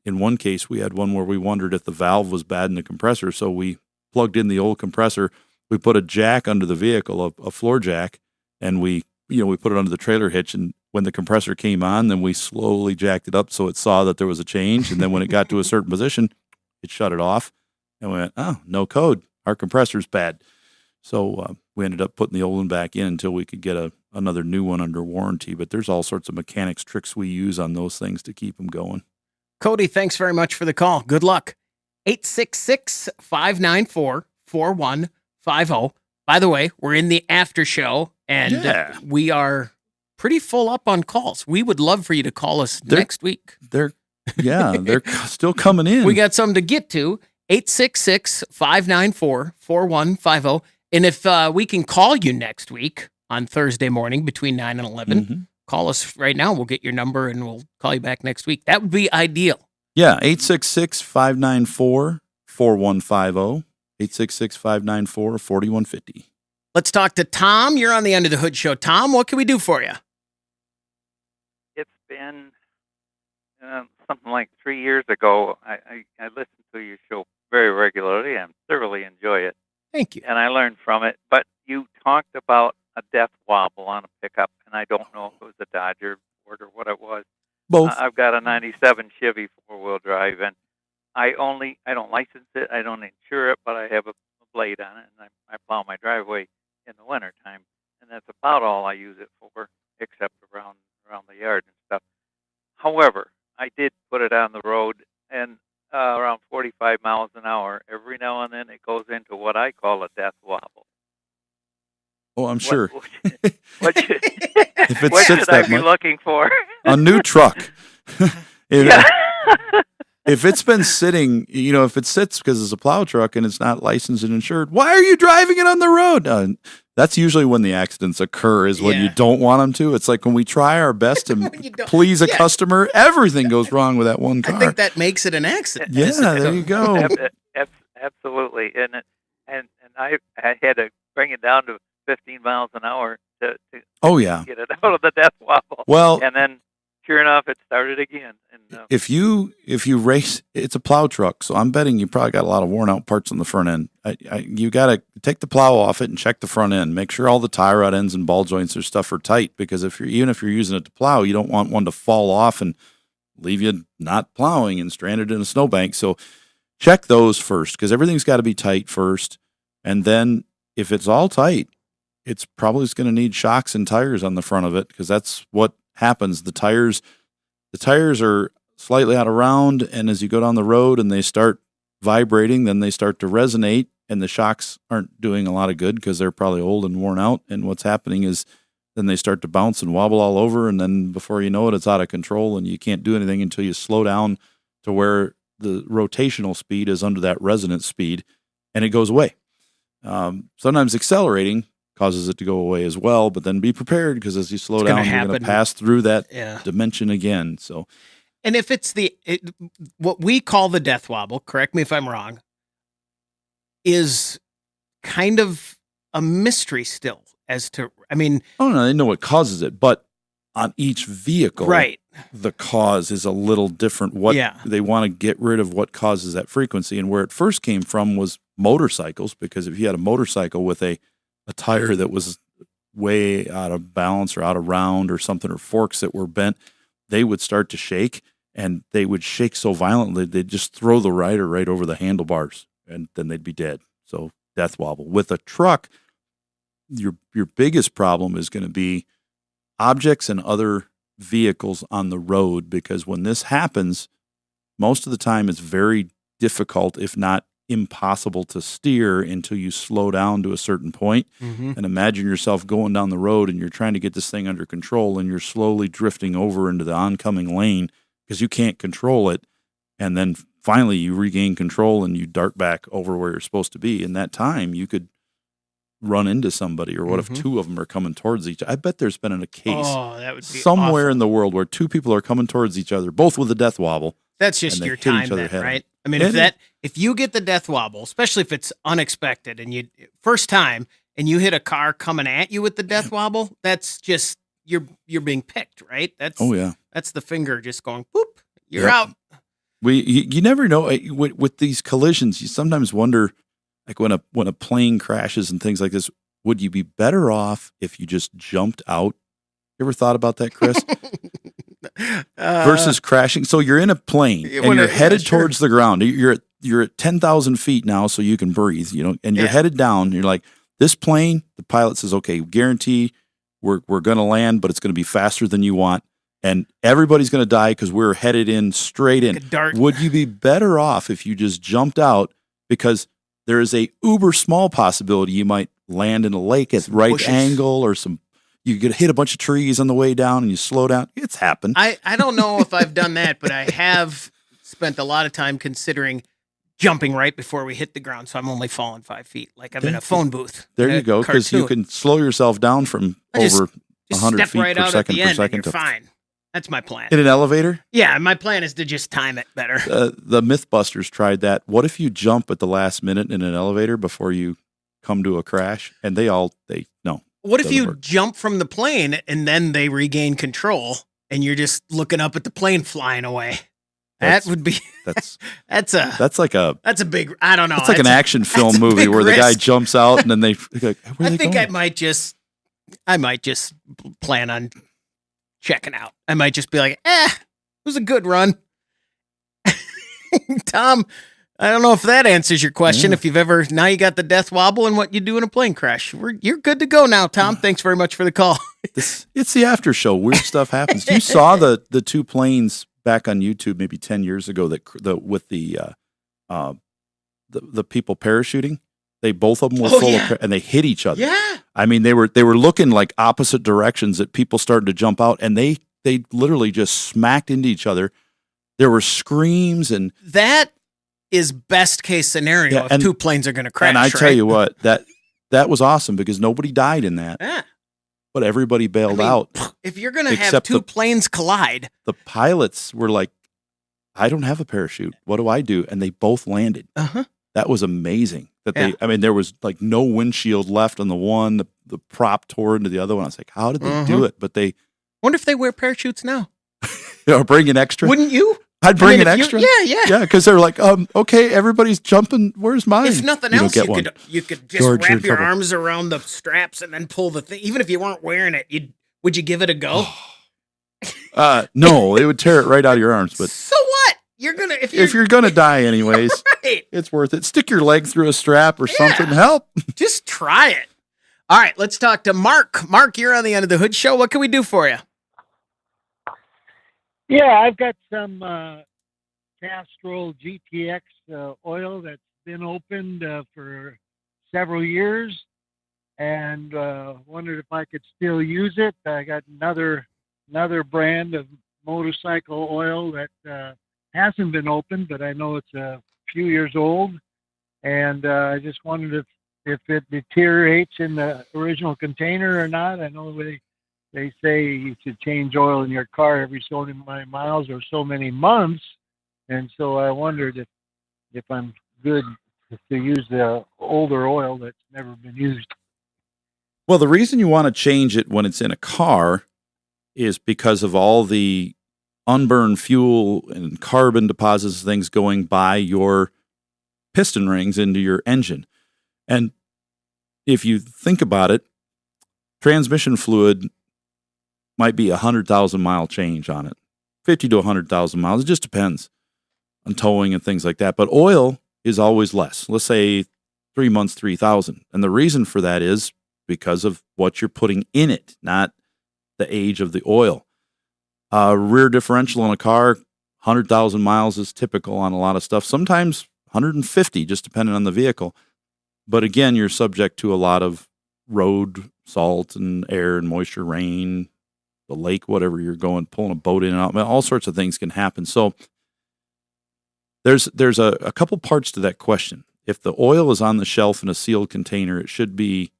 In one case, we had one where we wondered if the valve was bad in the compressor, so we plugged in the old compressor. We put a jack under the vehicle, a floor jack, and we put it under the trailer hitch, and when the compressor came on, then we slowly jacked it up so it saw that there was a change, and then when it got to a certain position, it shut it off, and we went, oh, no code. Our compressor's bad. So we ended up putting the old one back in until we could get another new one under warranty, but there's all sorts of mechanics tricks we use on those things to keep them going. Cody, thanks very much for the call. Good luck. 866-594-4150. By the way, we're in the after show, and we are pretty full up on calls. We would love for you to call us next week. They're still coming in. We got some to get to. 866-594-4150. And if we can call you next week on Thursday morning between 9 and 11, call us right now. We'll get your number, and we'll call you back next week. That would be ideal. Yeah, 866-594-4150. 866-594-4150. Let's talk to Tom. You're on the Under the Hood show. Tom, what can we do for you? It's been something like 3 years ago. I listen to your show very regularly and thoroughly enjoy it. Thank you. And I learned from it. But you talked about a death wobble on a pickup, and I don't know if it was a Dodge or Ford or what it was. Both. I've got a 97 Chevy four-wheel drive, and I don't license it, I don't insure it, but I have a blade on it, and I plow my driveway in the wintertime, and that's about all I use it for, except around the yard and stuff. However, I did put it on the road, and around 45 miles an hour. Every now and then it goes into what I call a death wobble. Oh, I'm sure. What If it what sits should I that be much, looking for? a new truck. Yeah. If it's been sitting, if it sits because it's a plow truck and it's not licensed and insured, why are you driving it on the road? That's usually when the accidents occur, is when you don't want them to. It's like when we try our best to please a customer, everything goes wrong with that one car. I think that makes it an accident. Yeah, there you go. Absolutely, and I had to bring it down to 15 miles an hour to get it out of the death wobble. Well, and then sure enough, it started again. And if you race, it's a plow truck, so I'm betting you probably got a lot of worn out parts on the front end. You got to take the plow off it and check the front end. Make sure all the tie rod ends and ball joints or stuff are tight, because even if you're using it to plow, you don't want one to fall off and leave you not plowing and stranded in a snowbank. So check those first, because everything's got to be tight first, and then if it's all tight, it's probably going to need shocks and tires on the front of it, because that's what happens. The tires are slightly out of round, and as you go down the road and they start vibrating, then they start to resonate, and the shocks aren't doing a lot of good because they're probably old and worn out. And what's happening is then they start to bounce and wobble all over, and then before you know it, it's out of control, and you can't do anything until you slow down to where the rotational speed is under that resonance speed, and it goes away. Sometimes accelerating causes it to go away as well, but then be prepared, because as you slow down, you're going to pass through that dimension again. So, and if it's what we call the death wobble, correct me if I'm wrong, is kind of a mystery still as to, oh no, they know what causes it, but on each vehicle, right, the cause is a little different. They want to get rid of what causes that frequency, and where it first came from was motorcycles, because if you had a motorcycle with a tire that was way out of balance or out of round or something, or forks that were bent, they would start to shake, and they would shake so violently they'd just throw the rider right over the handlebars, and then they'd be dead. So death wobble. With a truck, your biggest problem is going to be objects and other vehicles on the road, because when this happens, most of the time it's very difficult, if not impossible, to steer until you slow down to a certain point. Mhm. And imagine yourself going down the road and you're trying to get this thing under control, and you're slowly drifting over into the oncoming lane because you can't control it. And then finally you regain control and you dart back over where you're supposed to be. In that time, you could run into somebody, or what if two of them are coming towards each other? I bet there's been a case that would be somewhere in the world where two people are coming towards each other, both with a death wobble. That's just and they your hit time each other then, head on. right? I mean, And if you get the death wobble, especially if it's unexpected and you first time and you hit a car coming at you with the death wobble, that's just you're being picked, right? That's that's the finger just going boop. You're out. You never know with these collisions. You sometimes wonder, like when a plane crashes and things like this, would you be better off if you just jumped out? You ever thought about that, Chris? Versus crashing. So you're in a plane and you're headed towards the ground. You're at 10,000 feet now, so you can breathe, and you're headed down. You're like, this plane, the pilot says, okay, guarantee we're going to land, but it's going to be faster than you want. And everybody's going to die because we're headed in straight in. Would you be better off if you just jumped out? Because there is a uber small possibility you might land in a lake at right angle, or you could hit a bunch of trees on the way down and you slow down. It's happened. I don't know if I've done that, but I have spent a lot of time considering jumping right before we hit the ground, so I'm only falling 5 feet, like I'm in a phone booth. There you go, because you can slow yourself down from over 100 step feet right per out second at the per end second. and you're fine. That's my plan. In an elevator? Yeah, my plan is to just time it better. The Mythbusters tried that. What if you jump at the last minute in an elevator before you come to a crash? And they no. What if you jump from the plane and then they regain control and you're just looking up at the plane flying away? That would be that's like a big, I don't know. It's like an action film movie where the guy jumps out and then they like, where are they going? I might just plan on checking out. I might just be like, it was a good run. Tom, I don't know if that answers your question. Yeah. If you've ever, now you got the death wobble and what you do in a plane crash. You're good to go now, Tom. Thanks very much for the call. It's the after show. Weird stuff happens. You saw the two planes back on YouTube maybe 10 years ago that with the people parachuting. They both of them were full of, and they hit each other. Yeah. I mean, they were looking like opposite directions that people started to jump out, and they literally just smacked into each other. There were screams, and that is best case scenario if two planes are going to crash. And I tell right? you what, that was awesome because nobody died in that. Yeah. But everybody bailed out. If you're going to have two planes collide, the pilots were like, "I don't have a parachute. What do I do?" And they both landed. That was amazing. There was like no windshield left on the one. The prop tore into the other one. I was like, how did they do it? But they wonder if they wear parachutes now. Bring an extra. Wouldn't you? I'd bring an extra. Yeah. Because they're like, okay, everybody's jumping. Where's mine? If nothing else, you could just George, wrap your arms around the straps and then pull the thing. Even if you weren't wearing it, would you give it a go? No, it would tear it right out of your arms. But so what? You're gonna if you're gonna die anyways, right. It's worth it. Stick your leg through a strap or something. Help. Just try it. All right, let's talk to Mark. Mark, you're on the Under the Hood show. What can we do for you? Yeah, I've got some Castrol GTX oil that's been opened for several years, and wondered if I could still use it. I got another brand of motorcycle oil that hasn't been opened, but I know it's a few years old, and I just wondered if it deteriorates in the original container or not. I know they say you should change oil in your car every so many miles or so many months, and so I wondered if I'm good to use the older oil that's never been used. Well, the reason you want to change it when it's in a car is because of all the unburned fuel and carbon deposits, things going by your piston rings into your engine. And if you think about it, transmission fluid might be 100,000 mile change on it, 50 to 100,000 miles. It just depends on towing and things like that. But oil is always less. Let's say 3 months, 3,000. And the reason for that is because of what you're putting in it, not the age of the oil. Rear differential in a car, 100,000 miles is typical on a lot of stuff. Sometimes 150, just depending on the vehicle. But again, you're subject to a lot of road salt and air and moisture, rain, the lake, whatever you're going, pulling a boat in and out. All sorts of things can happen. So there's a couple parts to that question. If the oil is on the shelf in a sealed container, it should be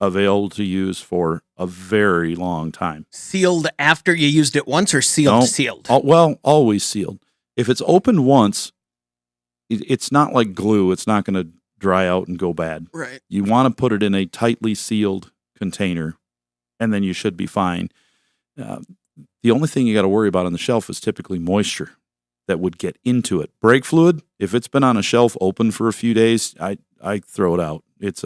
available to use for a very long time. Sealed after you used it once or sealed? Well, always sealed. If it's opened once, it's not like glue. It's not going to dry out and go bad. Right. You want to put it in a tightly sealed container, and then you should be fine. The only thing you got to worry about on the shelf is typically moisture that would get into it. Brake fluid, if it's been on a shelf open for a few days, I throw it out. It's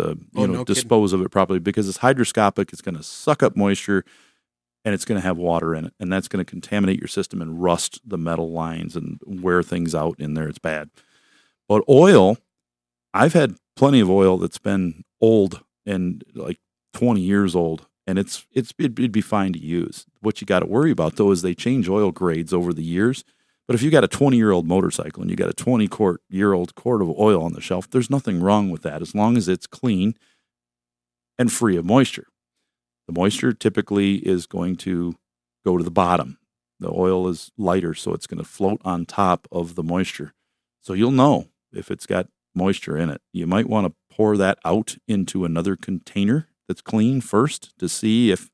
dispose of it properly because it's hydroscopic. It's going to suck up moisture, and it's going to have water in it, and that's going to contaminate your system and rust the metal lines and wear things out in there. It's bad. But oil, I've had plenty of oil that's been old and like 20 years old, and it'd be fine to use. What you got to worry about though is they change oil grades over the years. But if you got a 20-year-old motorcycle and you got a 20-year-old quart of oil on the shelf, there's nothing wrong with that as long as it's clean and free of moisture. The moisture typically is going to go to the bottom. The oil is lighter, so it's going to float on top of the moisture. So you'll know if it's got moisture in it. You might want to pour that out into another container that's clean first to see if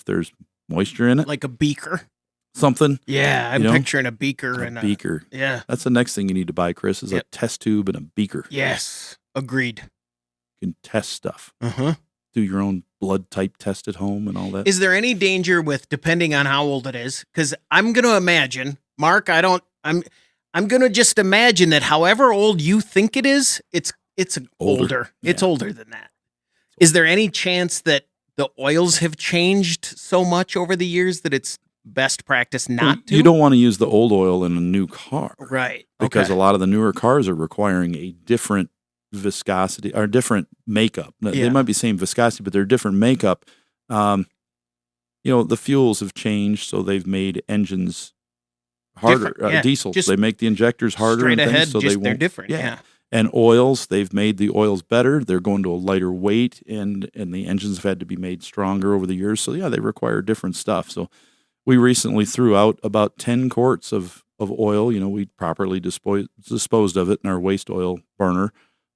there's moisture in it. Like a beaker. Something. Yeah, I'm picturing a beaker. A beaker. Yeah. That's the next thing you need to buy, Chris, is a test tube and a beaker. Yes, agreed. You can test stuff. Uh-huh. Do your own blood type test at home and all that. Is there any danger with, depending on how old it is? Because I'm going to imagine, Mark, I'm going to just imagine that however old you think it is, it's older. Yeah. It's older than that. Is there any chance that the oils have changed so much over the years that it's best practice not to? You don't want to use the old oil in a new car. Right. Because a lot of the newer cars are requiring a different viscosity or different makeup. They might be same viscosity, but they're different makeup. The fuels have changed, so they've made engines harder. Diesels, they make the injectors harder. Straight and things, ahead, so they're different. Yeah. And oils, they've made the oils better. They're going to a lighter weight, and the engines have had to be made stronger over the years. So, yeah, they require different stuff. So we recently threw out about 10 quarts of oil. We properly disposed of it in our waste oil burner.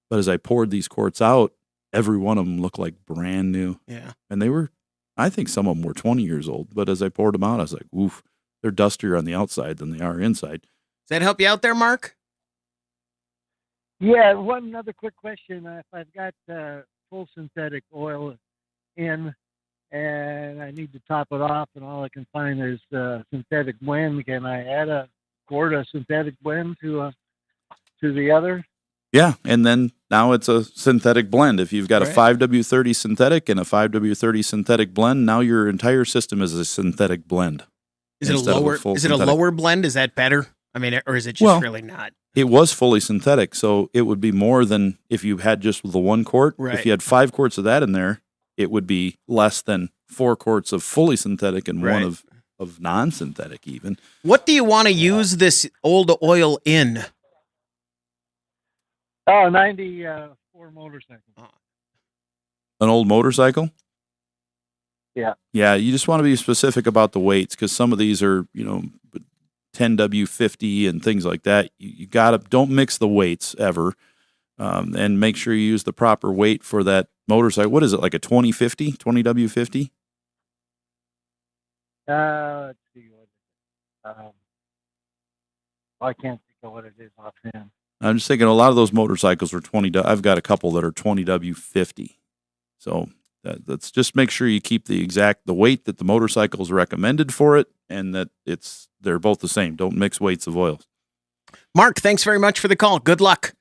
But as I poured these quarts out, every one of them looked like brand new. Yeah. And they were, I think some of them were 20 years old. But as I poured them out, I was like, oof, they're dustier on the outside than they are inside. Does that help you out there, Mark? Yeah, one other quick question. If I've got full synthetic oil in and I need to top it off and all I can find is synthetic blend, can I add a quart of synthetic blend to the other? Yeah, and then now it's a synthetic blend. If you've got a 5W30 synthetic and a 5W30 synthetic blend, now your entire system is a synthetic blend. Is it a lower blend? Is that better? I mean, or is it just really not? It was fully synthetic, so it would be more than if you had just the 1 quart. Right. If you had 5 quarts of that in there, it would be less than 4 quarts of fully synthetic and 1 of non-synthetic even. What do you want to use this old oil in? Oh, 94 motorcycle. An old motorcycle? Yeah. Yeah, you just want to be specific about the weights because some of these are, 10W50 and things like that. You don't mix the weights ever, and make sure you use the proper weight for that motorcycle. What is it, like a 2050, 20W50? Let's see I can't think of what it is offhand. I'm just thinking a lot of those motorcycles are 20. I've got a couple that are 20W50. So let's just make sure you keep the weight that the motorcycle is recommended for it, and that they're both the same. Don't mix weights of oils. Mark, thanks very much for the call. Good luck.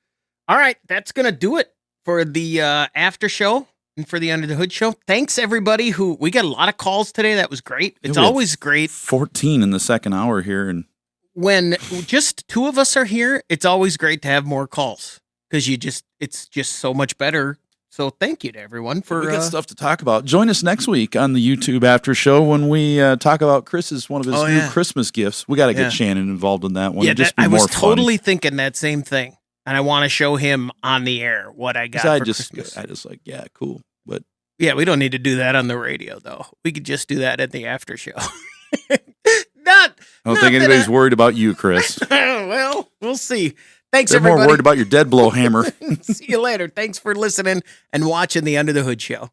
All right, that's going to do it for the after show and for the Under the Hood show. Thanks, everybody we got a lot of calls today. That was great. It's always great. 14 in the second hour here. And when just 2 of us are here, it's always great to have more calls because it's just so much better. So thank you to everyone for... We got stuff to talk about. Join us next week on the YouTube after show when we talk about one of his new Christmas gifts. We got to get Shannon involved in that one. Yeah, I was totally thinking that same thing. And I want to show him on the air what I got for Christmas. I just cool. But yeah, we don't need to do that on the radio, though. We could just do that at the after show. I don't think anybody's worried about you, Chris. Well, we'll see. Thanks, They're everybody. more worried about your dead blow hammer. See you later. Thanks for listening and watching the Under the Hood show.